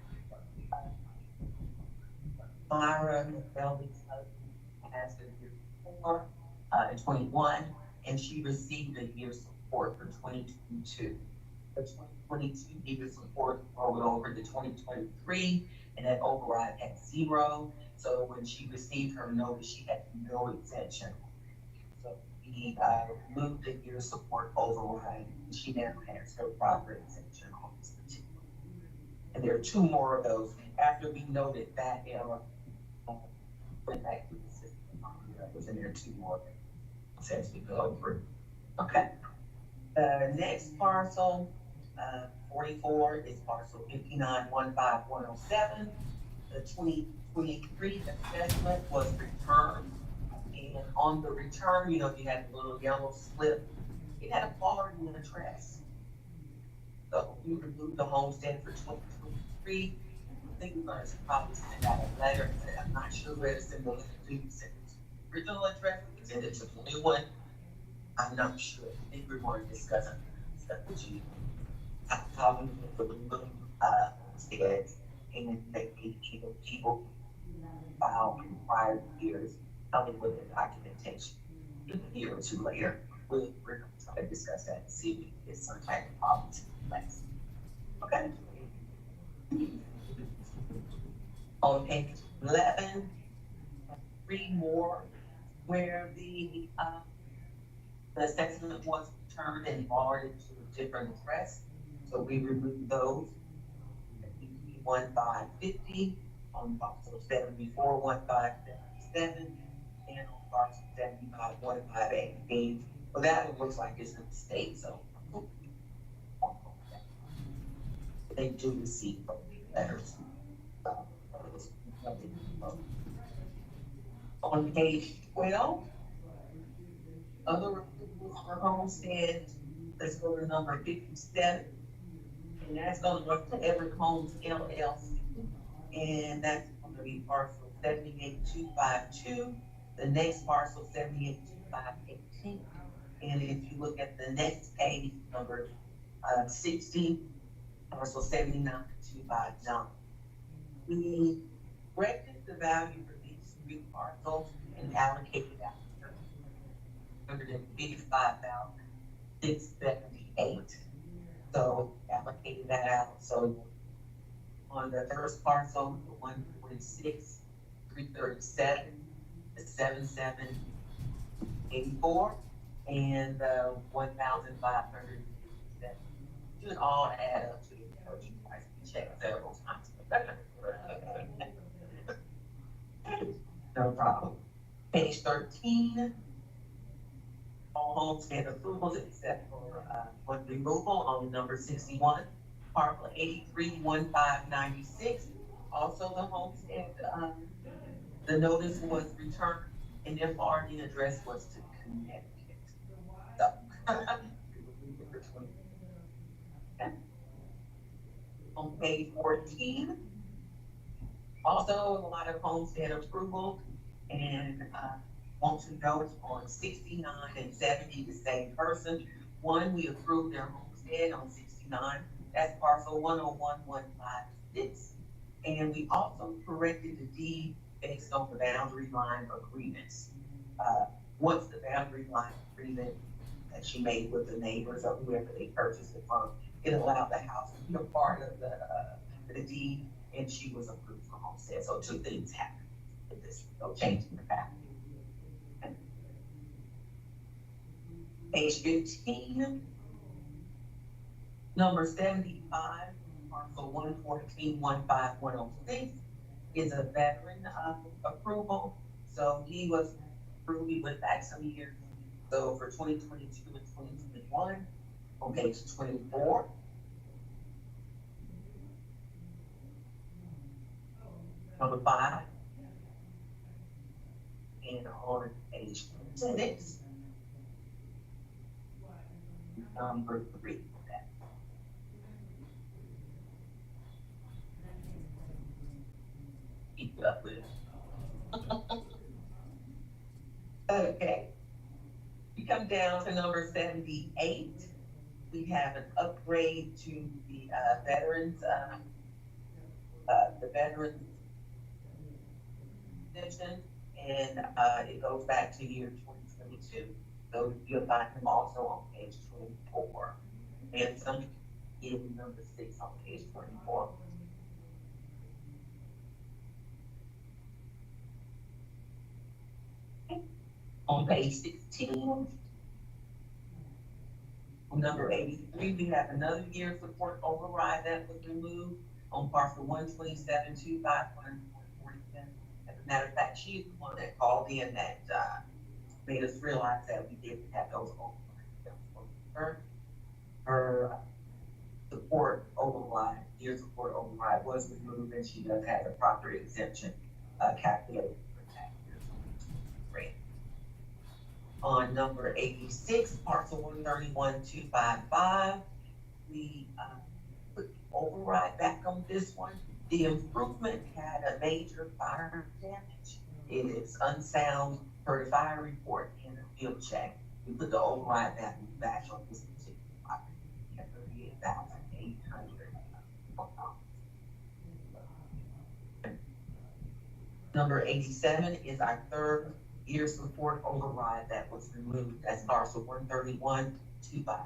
Myra Belby's husband passed a year before, in 21, and she received a year's support for 2022. The 2022 year support rolled over to 2023, and that override at 0. So when she received her notice, she had no exemption. So we moved the year support override. She now has her proper exemption on this particular. And there are 2 more of those. After we noted that error, went back to the system. And there are 2 more since we go through. Okay. Next parcel, 44 is parcel 5915107. The 2023 assessment was returned. And on the return, you know, you had a little yellow slip. It had a foreign address. So we removed the homestead for 2023. I think we're going to probably send out a letter. I'm not sure where to send those to. Send it to the original address, send it to the new one. I'm not sure. I think we're going to discuss it with you. How we put the homesteads and that people filed in prior years, coming with the documentation. A year or two later, we're gonna try to discuss that and see if we can get some type of policy in place. Okay? On page 11, three more where the assessment was returned and forwarded to a different address. So we removed those. 1550 on parcel 74, 1577, and on parcel 75, 1518. Well, that one looks like it's a mistake, so they do receive letters. On page 12, other approvals for homestead, let's go to number 57. And that's gonna go to Everett Homes LLC. And that's gonna be parcel 78252, the next parcel 78218. And if you look at the next page, number 60, parcel 79259. We corrected the value for these three parcels and allocated that $155,678. So allocated that out. So on the first parcel, the 146, 337, the 7784, and the 1,557 should all add up to the purchase price. We checked several times. No problem. Page 13. All homestead approvals except for one removal on number 61, parcel 831596. Also the homestead, the notice was returned and their forwarding address was to Connecticut. So. On page 14, also a lot of homestead approval and want to note on 69 and 70, the same person. One, we approved their homestead on 69, that's parcel 101156. And we also corrected the deed based on the boundary line agreements. Once the boundary line agreement that she made with the neighbors or whoever they purchased it from, it allowed the house to be a part of the deed, and she was approved for homestead. So two things happened with this, no change in the fact. Page 15, number 75, parcel 114-15106 is a veteran approval. So he was approved, we went back some years. So for 2022 and 2021, on page 24. Number 5. And on page 6. Number 3. Keep it up with it. Okay. We come down to number 78. We have an upgrade to the veterans position, and it goes back to year 2022. So you'll find him also on page 24, and some in number 6 on page 24. On page 16, on number 83, we have another year support override that was removed on parcel 127-251-147. As a matter of fact, she is the one that called in that made us realize that we didn't have those overrides. Her support override, year support override was removed, and she does have a proper exemption calculated for tax year 2023. On number 86, parcel 131-255, we put the override back on this one. The improvement had a major fire damage. It is unsound per the fire report and a field check. We put the override back on this particular property at $38,800. Number 87 is our third year's report override that was removed. That's parcel 13125.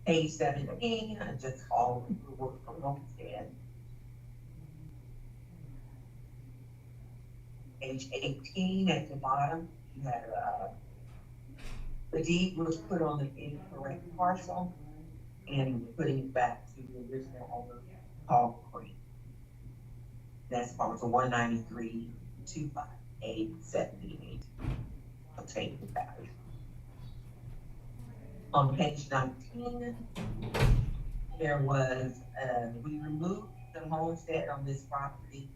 Page 17, just all the work from homestead. Page 18 at the bottom, you had, the deed was put on the incorrect parcel and putting it back to the original owner, Paul Green. That's parcel 193-25-878. Obtain the value. On page 19, there was, we removed the homestead on this property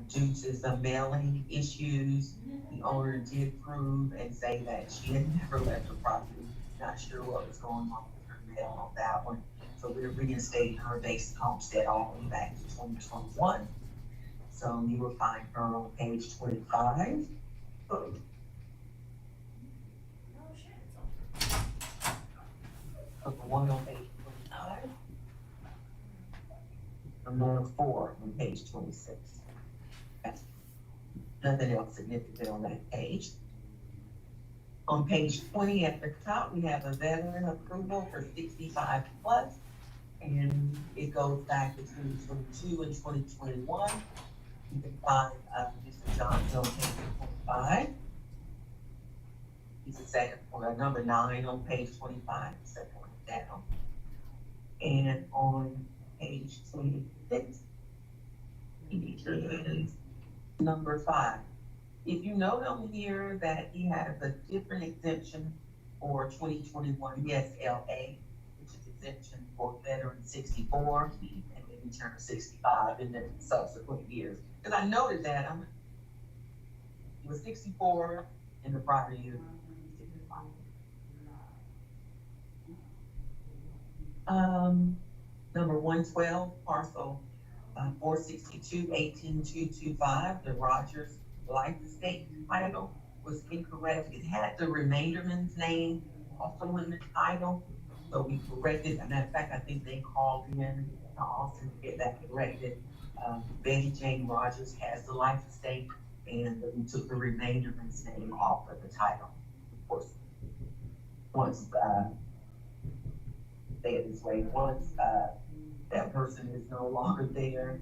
due to some mailing issues. The owner did prove and say that she had never left the property, not sure what was going on with her mail on that one. So we're reinstating her basic homestead all the way back to 2021. So you will find her on page 25. The one on page 25. And number 4 on page 26. Nothing else significant on that page. On page 20 at the top, we have a veteran approval for 65 plus, and it goes back to 2022 and 2021. You can find Mr. Johnson on page 25. He's the second one, number 9 on page 25, the second one down. And on page 26, he is number 5. If you note on here that he has a different exemption for 2021, yes, LA, which is exemption for veteran 64, and then he turned 65 in the subsequent years. Because I noted that he was 64 in the prior year. 65. Number 112, parcel 462-18225, the Rogers Life Estate title was incorrect. It had the remainderman's name also in the title, so we corrected. As a matter of fact, I think they called in to also get that corrected. Betty Jane Rogers has the life estate, and we took the remainderman's name off of the title. Of course, once say it this way, once that person is no longer there,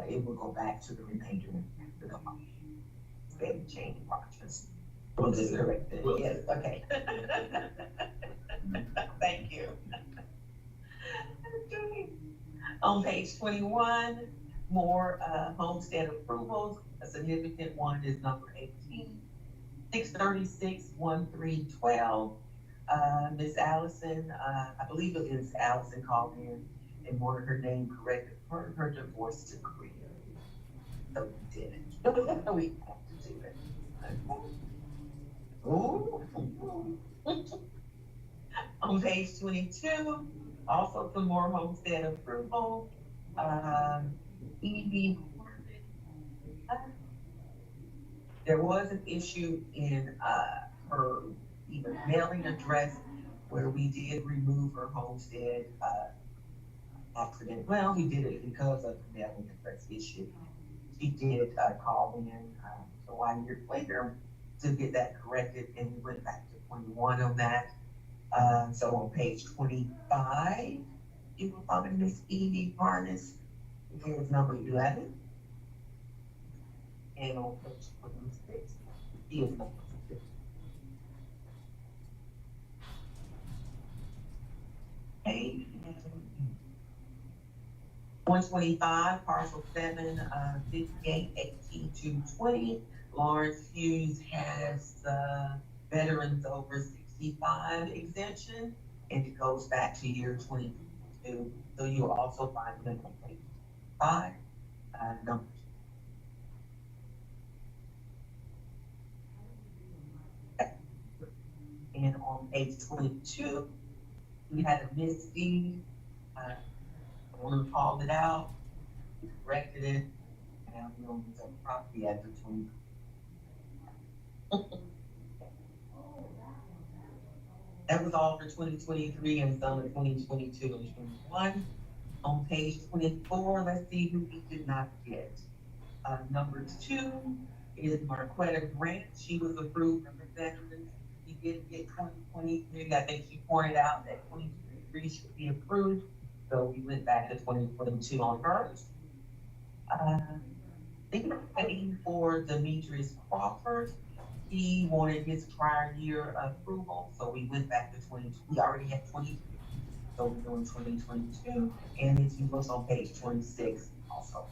it will go back to the remainderman. Betty Jane Rogers. Was it corrected? Yes, okay. Thank you. Okay. On page 21, more homestead approvals. A significant one is number 18, 636-1312. Miss Allison, I believe it is Allison, called in and wanted her name corrected for her divorce decree. So we did it. We have to do it. Ooh. On page 22, also some more homestead approval. EV. There was an issue in her either mailing address where we did remove her homestead accident. Well, we did it because of the mailing address issue. She did call in a while years later to get that corrected, and we went back to 21 on that. So on page 25, you will find Miss Evie Harness. Here's number 11. And on page 26, he is number 6. Page 125, parcel 7, 58-18-220. Lawrence Hughes has veterans over 65 exemption, and it goes back to year 22. So you'll also find them on page 5 numbers. And on page 22, we had a misdeed. Owner called it out, we corrected it, and now we own the property after 20. That was all for 2023 and some of 2022 and 21. On page 24, let's see who we did not get. Number 2 is Marquetta Grant. She was approved from the veterans. She did get 2023. I think she pointed out that 2023 should be approved. So we went back to 2022 on hers. They were paying for Demetrius Crawford. He wanted his prior year approval, so we went back to 20. We already had 20, so we're doing 2022. And if you look on page 26, also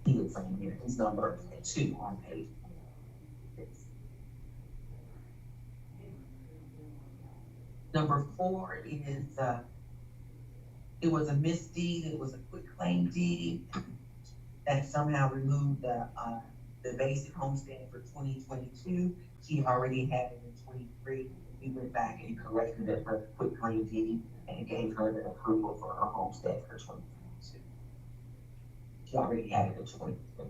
he was on here. His number 2 on page 26. Number 4 is it was a misdeed. It was a quitclaim deed that somehow removed the basic homestead for 2022. She already had it in 23. We went back and corrected it for quitclaim deed and gave her the approval for her homestead for 2022. She already had it in 23.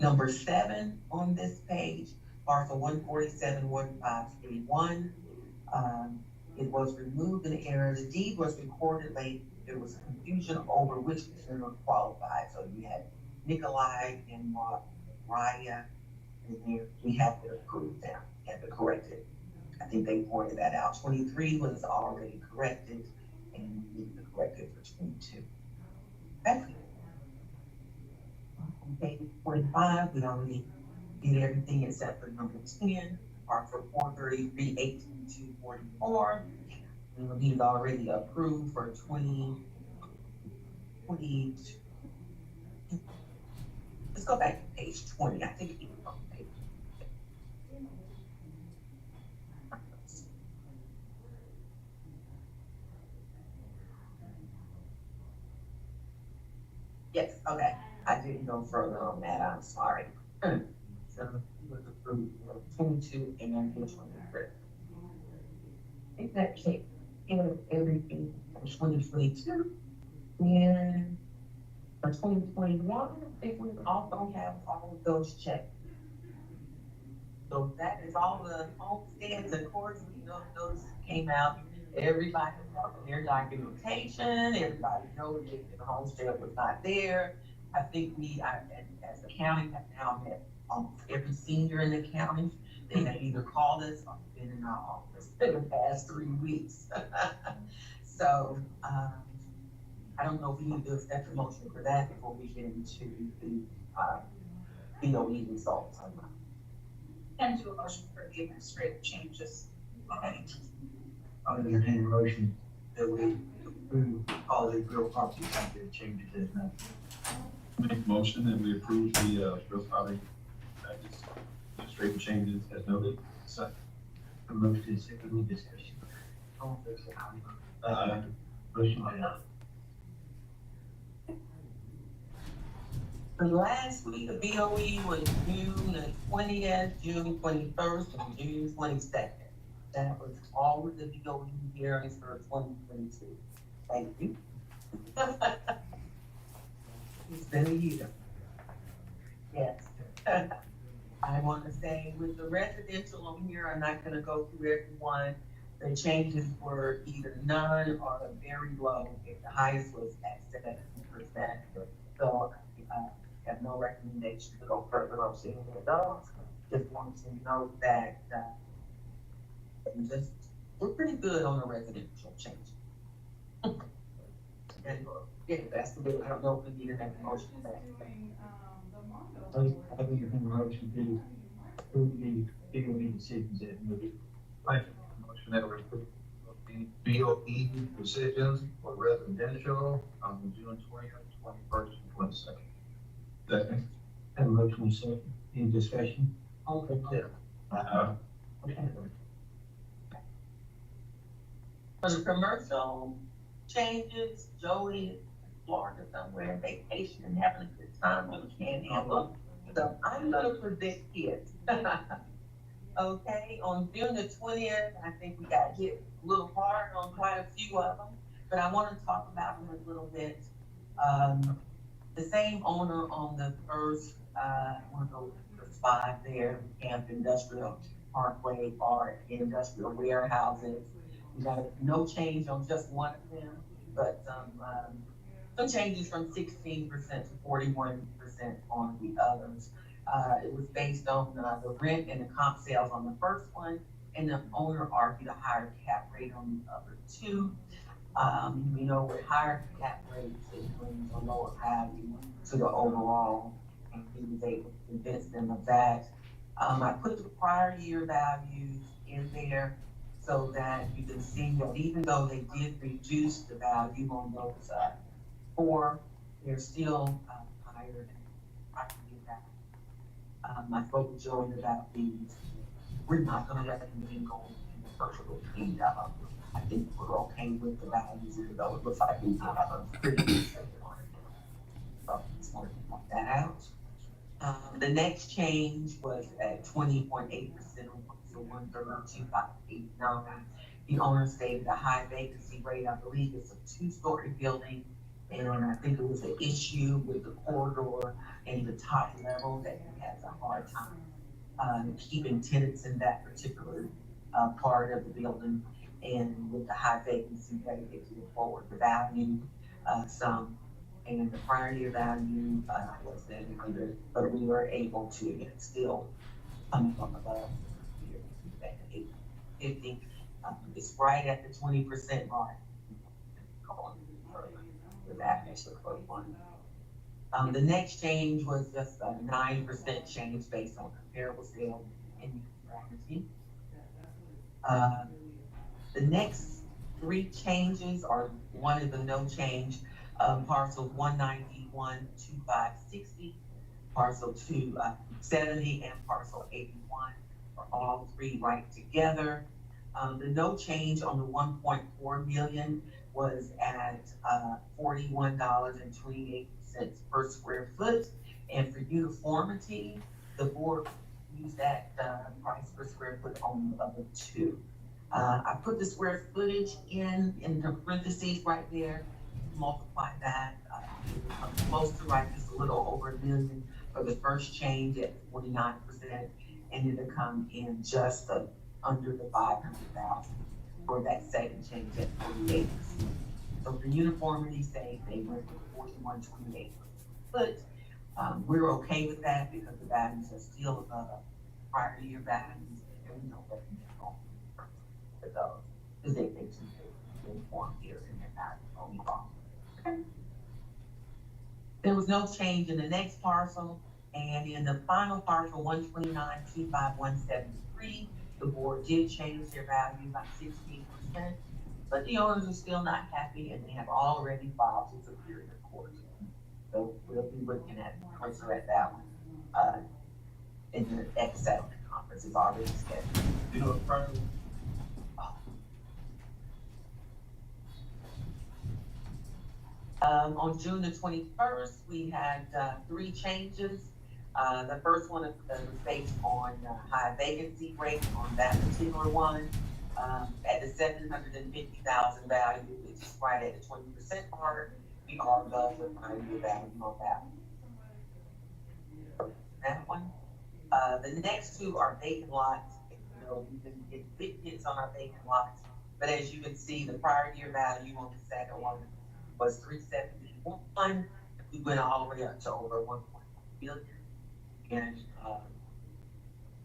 Number 7 on this page, parcel 1471531. It was removed in error. The deed was recorded late. There was confusion over which consumer qualified. So you had Nikolai and Raya in there. We have to approve them, have to correct it. I think they pointed that out. 23 was already corrected, and we need to correct it for 22. That's it. On page 45, we already did everything except for number 10, parcel 433, 18 to 44. He's already approved for 2020. Let's go back to page 20. I think he was on page. Yes, okay. I didn't go further on that. I'm sorry. So he was approved for 22 and 23. I think that came in everything for 2022. And for 2021, I think we also have all of those checked. So that is all the homesteads. Of course, you know, those came out. Everybody got their documentation. Everybody knows that the homestead was not there. I think as the county, have now met almost every senior in the county. They have either called us or been in our office in the past 3 weeks. So I don't know if we need to do a special motion for that before we get into the BOE results. And do a motion for the administrative changes. Okay. I'll entertain a motion that we approve all the real property tax changes as now. Make a motion that we approve the, real property taxes, administrative changes as noted. Second. A motion is secondly discussion. All in favor, say aye. Motion passed. The last week of BOE was June the 20th, June 21st, and June 22nd. That was all of the BOE hearings for 2022. Thank you. It's been a year. Yes. I want to say with the residential on here, I'm not going to go through everyone. The changes were either none or very low. The highest was at 70%. So I have no recommendation to go further on seeing those. Just want to know that we're pretty good on the residential change. And yeah, that's the bit. I don't know if we need to make a motion for that. I think a motion to approve the BOE decisions as noted. Motion that we approve the BOE decisions for residential on June 20th, 21st, and 22nd. Second. Have a motion and second. Any discussion? All in favor? Okay. For the commercial changes, Joey is in Florida somewhere, vacation and having a good time on the Panhandle. So I'm gonna predict it. Okay, on June the 20th, I think we got hit a little hard on quite a few of them, but I want to talk about them a little bit. The same owner on the first, one of those five there, Camp Industrial Parkway or industrial warehouses. We got no change on just one of them, but some changes from 16% to 41% on the others. It was based on the rent and the comp sales on the first one, and the owner argued a higher cap rate on the other two. You know, with higher cap rates, it brings a lower value to the overall, and he was able to convince them of that. I put the prior year values in there so that you can see that even though they did reduce the value on those, four, they're still, higher than property value. I spoke with Joey about these. We're not gonna recommend going in the first look. I think we're okay with the values, even though it looks like we have a pretty good section on it. So just wanted to point that out. The next change was at 20.8%, so 132,589. The owner stated a high vacancy rate. I believe it's a two-story building, and I think it was an issue with the corridor and the top level that he has a hard time keeping tenants in that particular part of the building. And with the high vacancy rate, it can forward the value some, and the prior year value was then under, but we were able to still come from above here at 850. It's right at the 20% mark. Going further with that extra close one. The next change was just a 9% change based on comparable sales in property. The next three changes are, one is a no change, parcel 191-2560, parcel 270, and parcel 81 are all three right together. The no change on the 1.4 million was at $41.28 per square foot, and for uniformity, the board used that price per square foot on the other two. I put the square footage in the parentheses right there, multiply that, close to right, just a little over $1 million for the first change at 49%, and it'll come in just under the 500,000 for that second change at 48%. So for uniformity's sake, they went with 41.28 per foot. We're okay with that because the values are still above prior year values, and we know that for those, because they should be informed here and they're not only wrong. Okay. There was no change in the next parcel, and in the final parcel, 129-25173, the board did change their value by 16%, but the owners are still not happy, and they have already filed to Superior Court. So we'll be looking at closer at that one. In the next settlement conference is already scheduled. You know, Frank, On June the 21st, we had three changes. The first one was based on high vacancy rate on that particular one. At the 750,000 value, which is right at the 20% mark, we are above the five-year value on that one. That one. The next two are vacant lots. You know, we've been getting big hits on our vacant lots, but as you can see, the prior year value on the second one was 371. We went all the way up to over 1.1 billion. And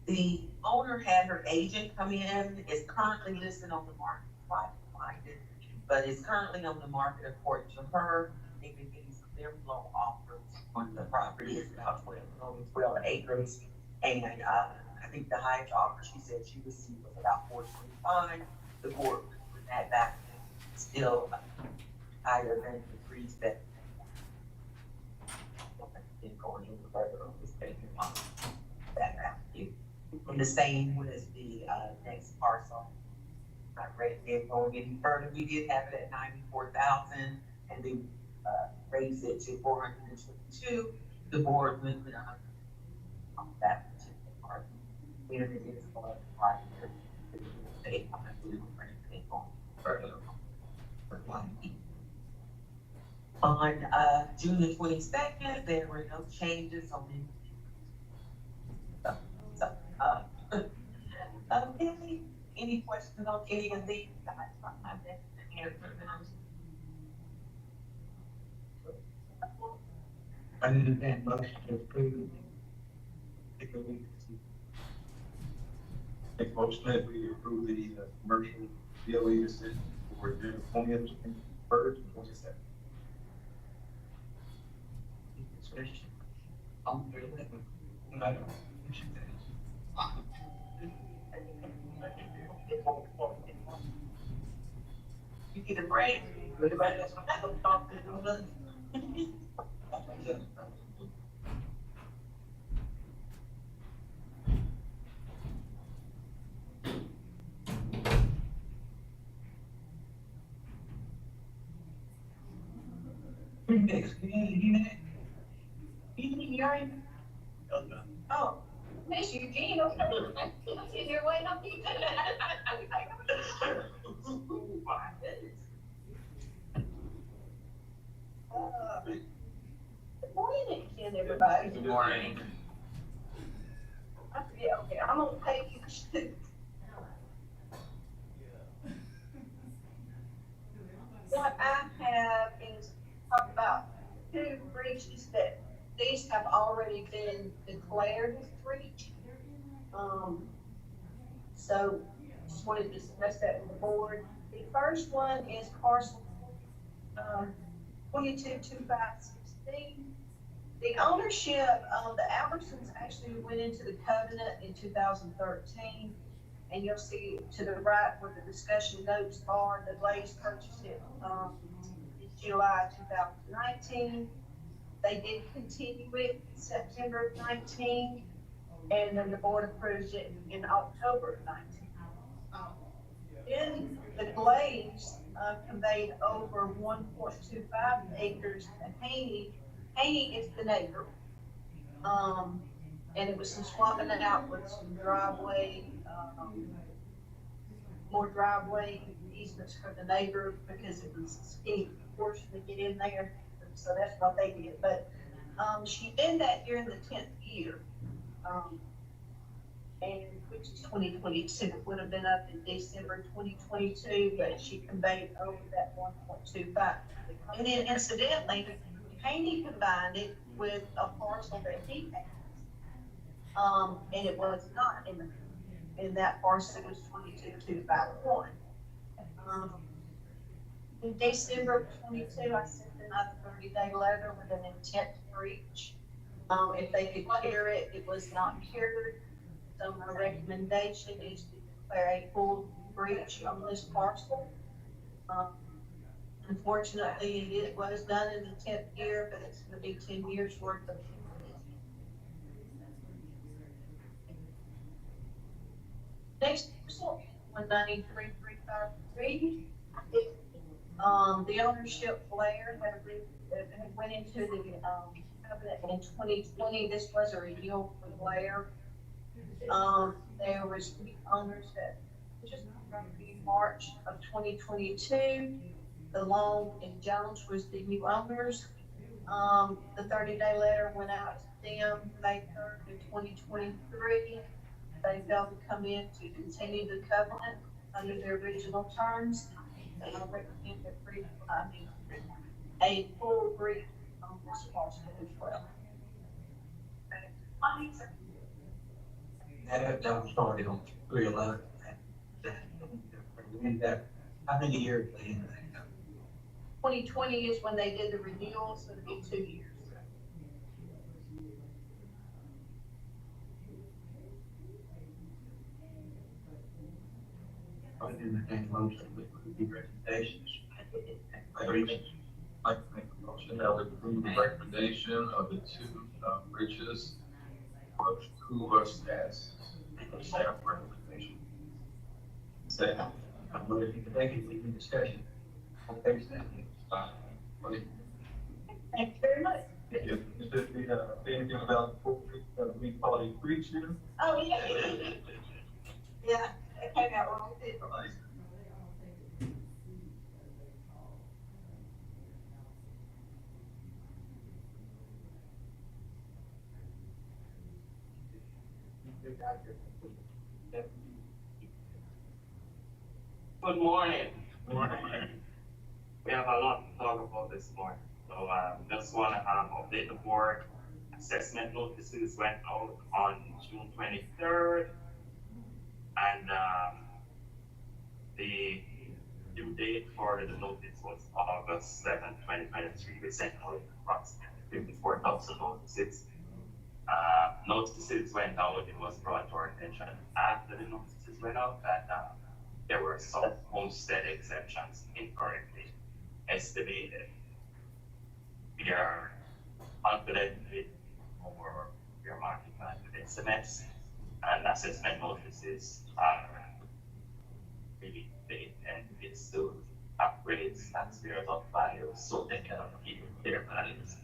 the owner had her agent come in. It's currently listed on the market. I find it, but it's currently on the market according to her. They've been getting some very low offers on the property. It's about 12 acres, and I think the highest offer she said she received was about 425. The board put that back, still higher than the trees that going any further on this page on that value. And the same with the next parcel. Not ready to go any further. We did have it at 94,000, and they raised it to 422. The board went with 100 on that particular part. And it is below the prior year. They have to do further. On June the 22nd, there were no changes on the okay. any questions on any of these guys? I'm definitely answering them. I didn't have much to approve. Make a motion that we approve the commercial DOE decision for June 20th, 21st, and 22nd. Discussion. I'm very little. I don't. You get a break, everybody else will have to talk to them. Next, you Eugene, oh, Miss Eugene, okay. I'm sitting here waiting on you. Good morning again, everybody. Good morning. Yeah, okay, I'm on page 2. What I have is talk about 2 breaches that these have already been declared as breach. So just wanted to discuss that with the board. The first one is parcel 222516. The ownership of the Albertsons actually went into the covenant in 2013. And you'll see to the right where the discussion notes are, the Blaze purchased it in July 2019. They did continue it in September of 19, and then the board approved it in October of 19. Then the Blaze conveyed over 1.25 acres to Haney. Haney is the neighbor. And it was some swapping it out with some driveway, more driveway easements for the neighbor because it was a steep portion to get in there. So that's what they did. But she did that during the 10th year, and which is 2022. It would have been up in December 2022, but she conveyed over that 1.25. And then incidentally, Haney combined it with a parcel that he had. And it was not in that parcel, it was 22251. In December of 22, I sent another 30-day letter with an intent to breach. If they could cure it, it was not cured. So my recommendation is to declare a full breach on this parcel. Unfortunately, it was done in the 10th year, but it's going to be 10 years worth of. Next, 193,353. The ownership layer had went into the covenant in 2020. This was a renewal for the layer. There was 3 owners that just in March of 2022. The Long and Jones was the new owners. The 30-day letter went out to them May 3rd of 2023. They failed to come in to continue the covenant under the original terms. And I recommend a full brief on this parcel as well. That was started on 3/11. How many years they in that? 2020 is when they did the renewal, so it'll be 2 years. I didn't make a motion with the recommendations. I'd like to make a motion that we approve the recommendation of the 2 bridges for Hoover as staff recommendation. Second. I'm going to take it, leave in discussion. Okay, Thank you very much. If there's anything about we call it breach here. Oh, yeah. Yeah, it came out wrong too. Good morning. We have a lot to talk about this morning. So, just wanna, update the board. Assessment notices went out on June 23rd. And, the due date for the notice was August 7th, 2023. We sent out approximately 54,000 notices. Notices went out, it was brought to our attention after the notices went out that, there were some homestead exemptions incorrectly estimated. We are confident with our fair market value estimates and assessment notices are really big and it's to upgrade taxpayers of value so they can keep their values.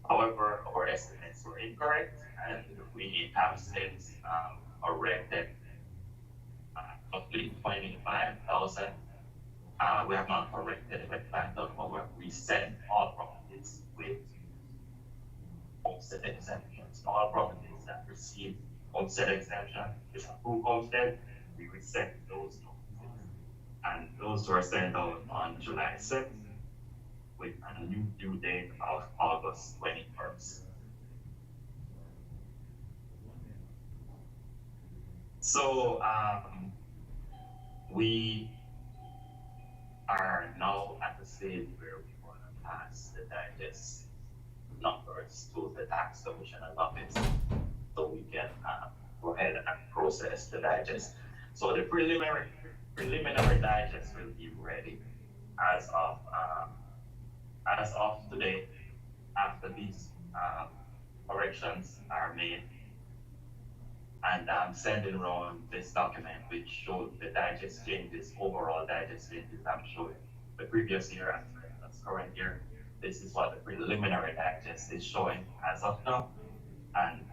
However, our estimates were incorrect and we have since corrected roughly 25,000. We have not corrected the fact of our reset all properties with homestead exemptions. All properties that receive homestead exemption, which approved homestead, we reset those notices. And those were sent out on July 6th with a new due date of August 21st. So, we are now at the stage where we want to pass the digest numbers to the tax commissioner's office so we can go ahead and process the digest. So the preliminary digest will be ready as of today after these corrections are made. And I'm sending around this document which shows the digest changes, overall digest changes. I'm showing the previous year and the current year. This is what the preliminary digest is showing as of now. And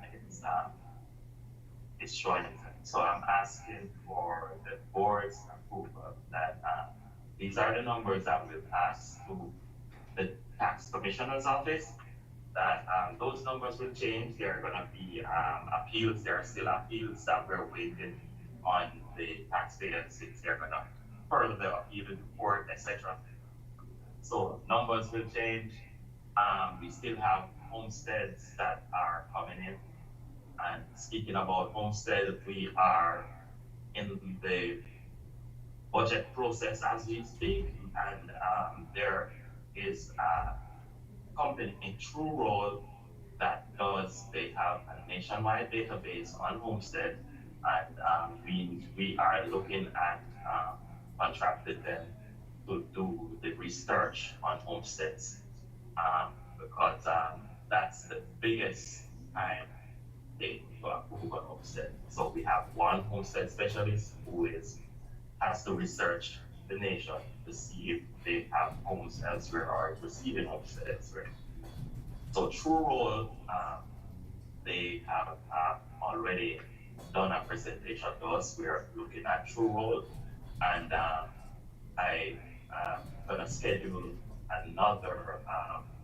it's showing. So I'm asking for the board's approval that these are the numbers that will pass to the tax commissioner's office. That those numbers will change. There are going to be appeals. There are still appeals that we're waiting on the taxpayers since they're going to further the appeal to court, etc. So numbers will change. We still have homesteads that are coming in. And speaking about homestead, we are in the budget process as we speak, and there is a company in True Roll that they have a nationwide database on homestead, and we are looking at contracting them to do the research on homesteads because that's the biggest time they approve on homestead. So we have one homestead specialist who has to research the nation to see if they have homes elsewhere or is receiving homestead elsewhere. So True Roll, they have already done a presentation to us. We are looking at True Roll, and I gonna schedule another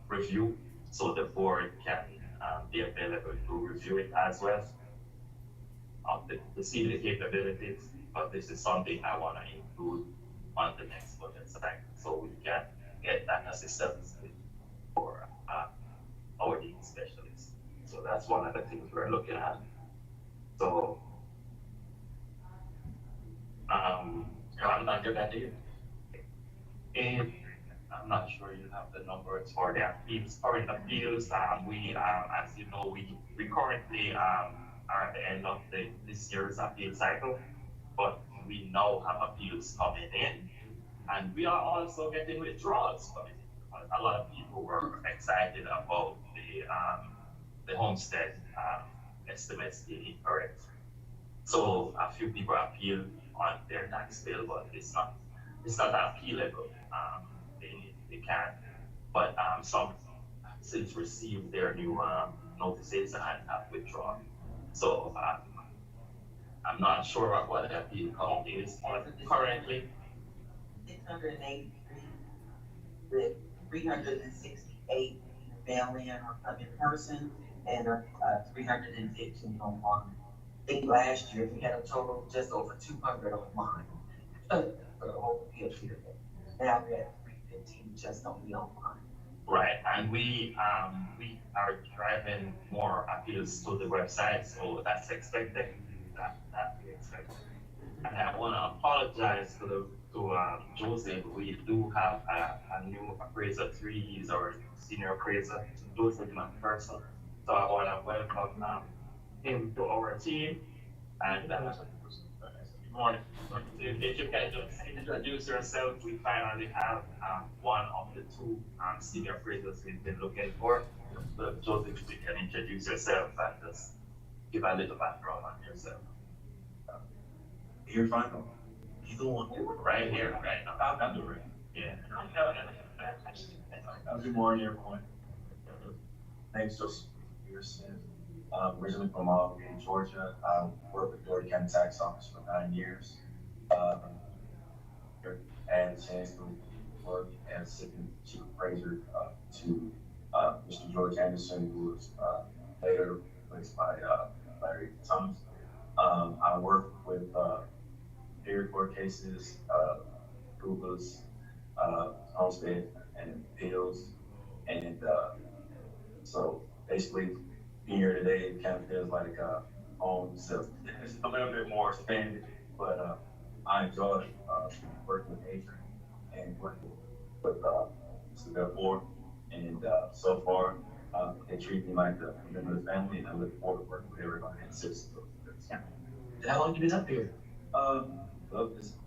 review so the board can be available to review it as well to see the capabilities. But this is something I want to include on the next budget cycle so we can get that assistance for our lead specialists. So that's one of the things we're looking at. So I'm not good at it. And I'm not sure you have the numbers for the appeals. For the appeals, we as you know, we currently are at the end of this year's appeal cycle, but we now have appeals coming in, and we are also getting withdrawals coming in. A lot of people were excited about the homestead estimates being incorrect. So a few people appealed on their tax bill, but it's not appealable. They can't. But some since received their new notices and have withdrawn. So I'm not sure what the appeal count is currently. 683 with 368 family and in person, and 315 online. I think last year we had a total just over 200 online. for the whole appeal period. Now we're at 3:15, just don't be online. Right, and we are driving more appeals to the website, so that's expected, that we expect. And I wanna apologize to Joseph, we do have a new appraiser 3, he's our senior appraiser, Joseph McPherson. So I wanna welcome, him to our team, and, morning. If you can just introduce yourself, we finally have one of the two senior appraisers we've been looking for. So Joseph, if you can introduce yourself and just give a little background on yourself. You're fine. Either one. Right here, right now. I'm doing it. Yeah. Good morning, everyone. Name's Joseph Pearson. Originally from Georgia. I worked with Doherty County Tax Office for 9 years. Had a chance to work as assistant chief appraiser to Mr. George Anderson, who was later replaced by Larry Thomas. I worked with period court cases, Kubas, homestead, and appeals, and so basically being here today, it kind of feels like home. So it's a little bit more expanded, but I enjoy working with Adrian and working with Mr. Belfort, and so far they treat me like a member of the family, and I look forward to working with everybody in Assessors. How long you been up here? Well,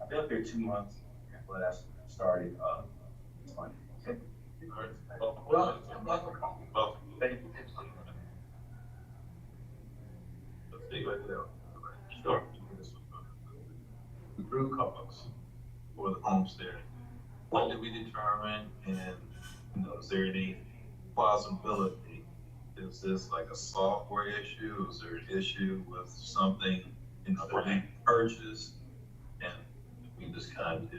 I've been up here 2 months, but I started 20. Well, Thank you. Sure. The root cause for the homestead. What did we determine, and is there any plausibility? Is this like a software issue? Is there an issue with something that we purchased? And we just kind of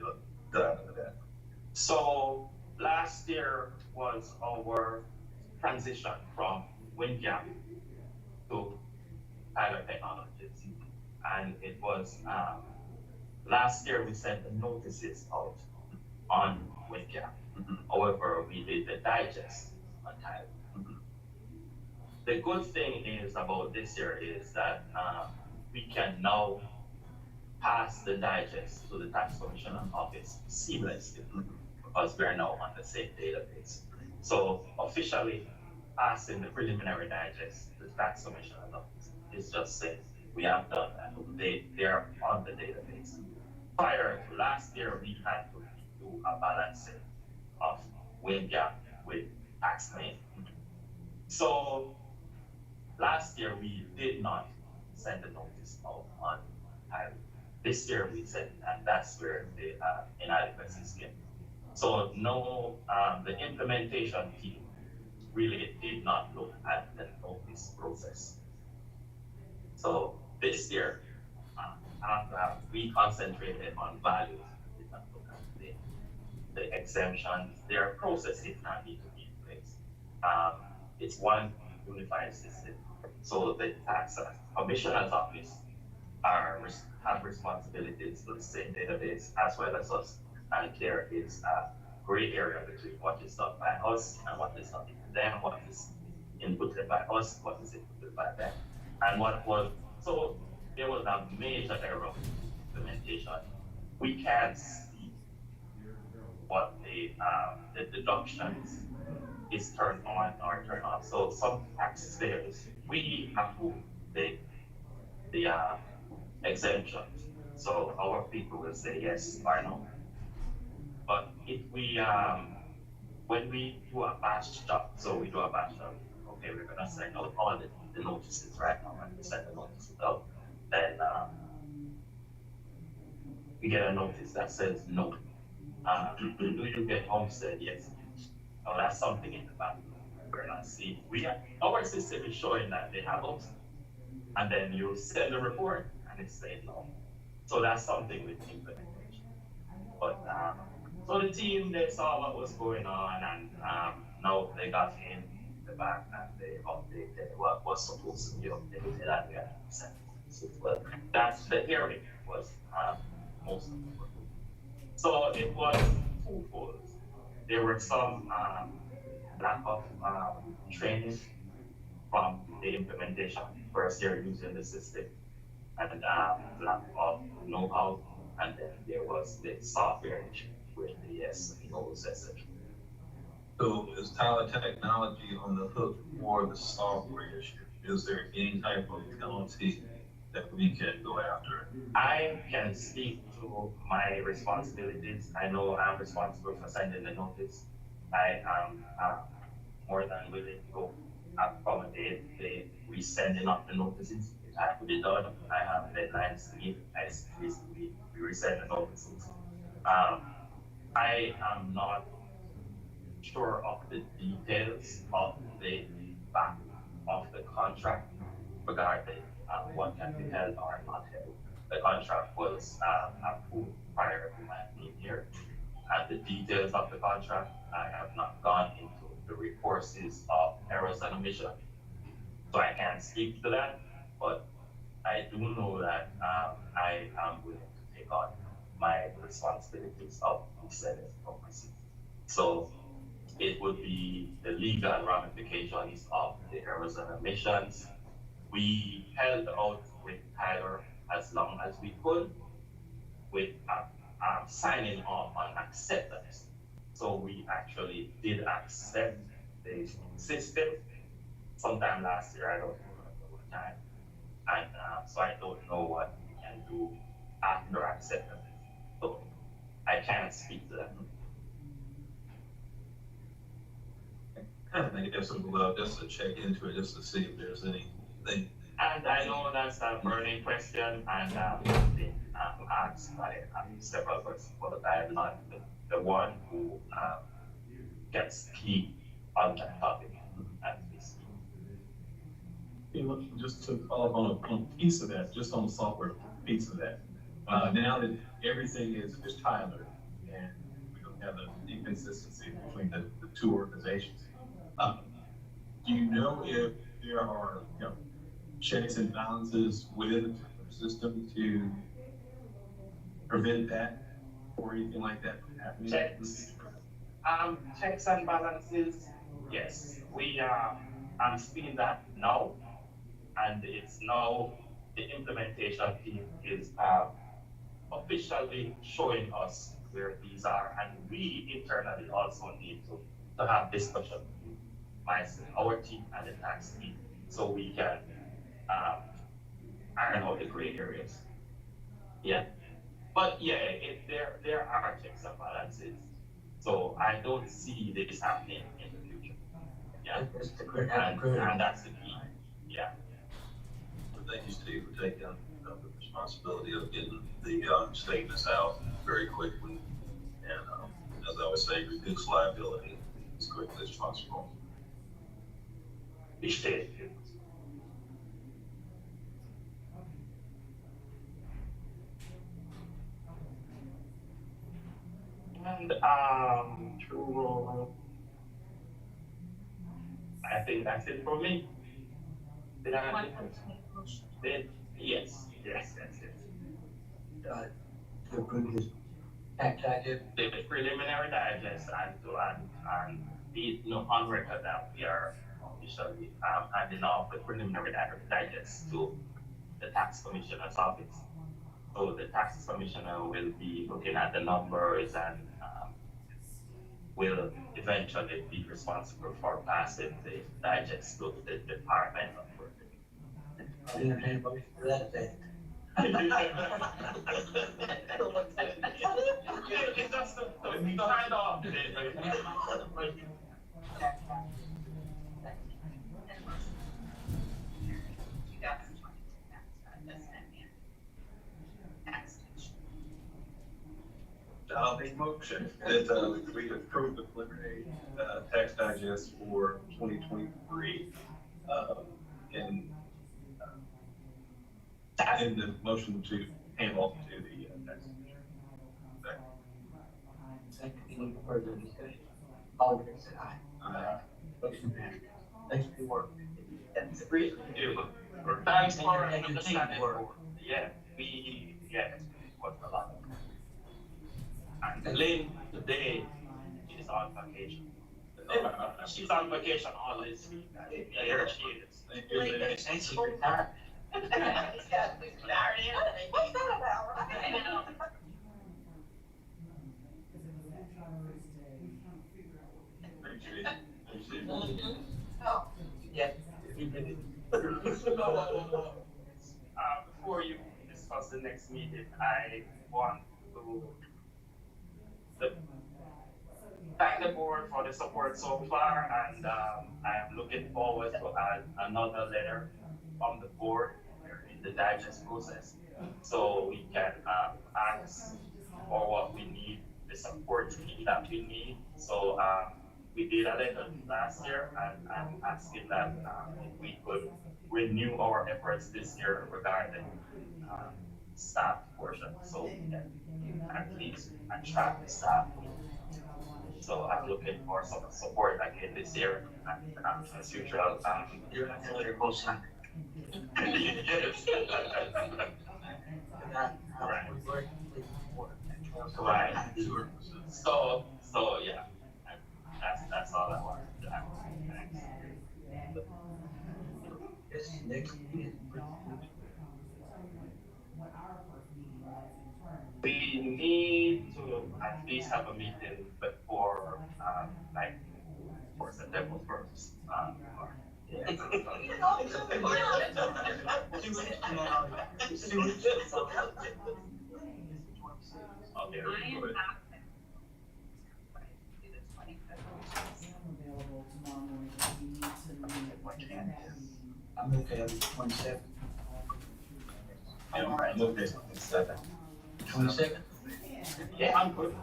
dive into that. So last year was our transition from WinGap to Tyler Technologies. And it was, last year we sent the notices out on WinGap. However, we did the digest on Tyler. The good thing is about this year is that we can now pass the digest to the tax commissioner office seamlessly because we're now on the same database. So officially passing the preliminary digest to the tax commissioner's office is just saying we have done that. They're on the database. Prior to last year, we had to do a balancing of WinGap with tax lien. So last year we did not send the notice out on time. This year we sent, and that's where the inadequacies came. So no, the implementation team really did not look at the notice process. So this year, we concentrated on values, did not look at the exemptions. Their process did not need to be in place. It's one unified system. So the tax commissioner's office have responsibilities for the same database as well as us. And there is a gray area between what is done by us and what is done by them, what is inputted by us, what is inputted by them. And so there was a major error in implementation. We can't see what the deductions is turned on or turned off. So some taxpayers, we approve the exemptions. So our people will say yes or no. But if we, when we do a batch job, so we do a batch job, okay, we're gonna send out all the notices right now, and we send the notices out, then we get a notice that says no. Do you get homestead? Yes. Now that's something in the back. We're not seeing. Our system is showing that they have homestead, and then you send the report and it says no. So that's something with implementation. But so the team, they saw what was going on, and now they got in the back and they updated what was supposed to be updated, and we had sent it. Well, that's the hearing was most of the work. So it was twofold. There were some, lack of, training from the implementation first year using the system and, lack of know-how. And then there was the software issue with the SEOs, etc. So is Tyler Technology on the hook for the software issue? Is there any type of penalty that we can go after? I can speak to my responsibilities. I know I'm responsible for sending the notice. I am, more than willing to accommodate the resending of the notices. It has to be done. I have deadlines to meet. We resend the notices. I am not sure of the details of the back of the contract regarding, what can be held or not held. The contract was, approved prior to my being here. And the details of the contract, I have not gone into the recourses of errors and omission. So I can't speak to that, but I do know that, I am willing to take on my responsibilities of resetting properties. So it would be the legal ramifications of the errors and omissions. We held out with Tyler as long as we could with, signing off on acceptance. So we actually did accept the system sometime last year. I don't remember what time. And, so I don't know what we can do after acceptance. So I can't speak to that. I think that's something just to check into it, just to see if there's anything. And I know that's a burning question, and, I've been, asked by, several persons, but I'm not the one who, can speak on that topic at this. Hey, look, just to follow up on a piece of that, just on the software piece of that. Now that everything is Tyler, and we don't have the inconsistency between the two organizations. Do you know if there are, checks and balances within the system to prevent that or anything like that from happening? Checks. Checks and balances. Yes, I'm seeing that now, and it's now the implementation team is, officially showing us where these are, and we internally also need to have discussion with our team and the tax team, so we can, iron out the gray areas. Yeah, but yeah, there are checks and balances, so I don't see this happening in the future. Yeah, and that's the key. Yeah. Thank you, Steve, for taking the responsibility of getting the statements out very quickly. And as I would say, reduce liability as quickly as possible. Appreciate it. And, I think that's it for me. Did I? Yes. To approve this tax digest. The preliminary digest and be on record that we are officially, handing off the preliminary digest to the tax commissioner's office. So the tax commissioner will be looking at the numbers and, will eventually be responsible for passing the digest to the Department of Work. I entertain a motion for that thing. It's just to sign off today, right? I'll make a motion that we approve the preliminary tax digest for 2023, and the motion to hand off to the tax commissioner. Second, any further discussion? All in favor, say aye. Motion passed. Thanks for your work. Thanks for understanding. Yeah, it was a lot. And Lynn today is on vacation. She's on vacation all this week. Yeah, here she is. Thank you, Lynn. And she retired. He's got this retired and everything. What's that about, right? I know. Appreciate it. Appreciate it. Oh, Yeah. You did it. Before you discuss the next meeting, I want to thank the board for the support so far, and I am looking forward to add another letter from the board in the digest process, so we can ask for what we need, the support that we need. So we did a letter last year, and I'm asking that if we could renew our efforts this year regarding staff portion, so we can at least attract the staff. So I'm looking for some support again this year, and as usual, You're not telling your boss something. Right. We work completely for it. Right. So yeah, that's all I wanted to add. Thanks. This next meeting. We need to at least have a meeting before, like, for September 1st. Okay. I am not. Do the 25th. I'm okay with 27. Yeah, I'm okay. It's 7. 22nd? Yeah, I'm good.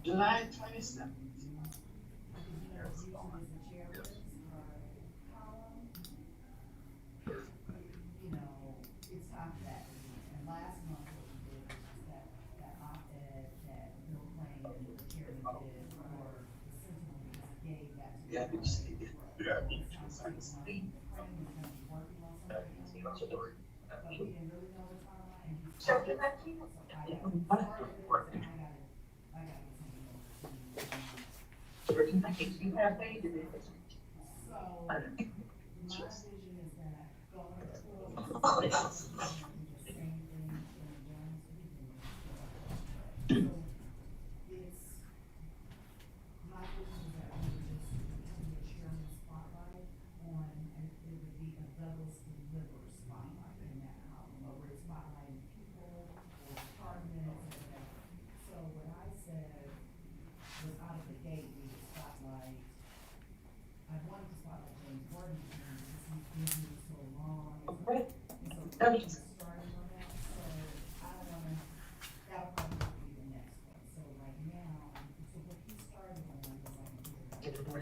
July 27th. Yeah, we just need it. Yeah. so did that keep? I think you have paid it.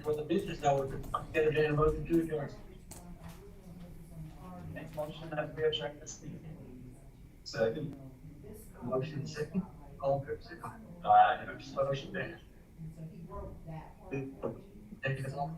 For the business hour, get it in a motion to adjourn. Make motion that we adjourn this meeting. Second. Motion second, all fair say aye. Motion there. Take us off.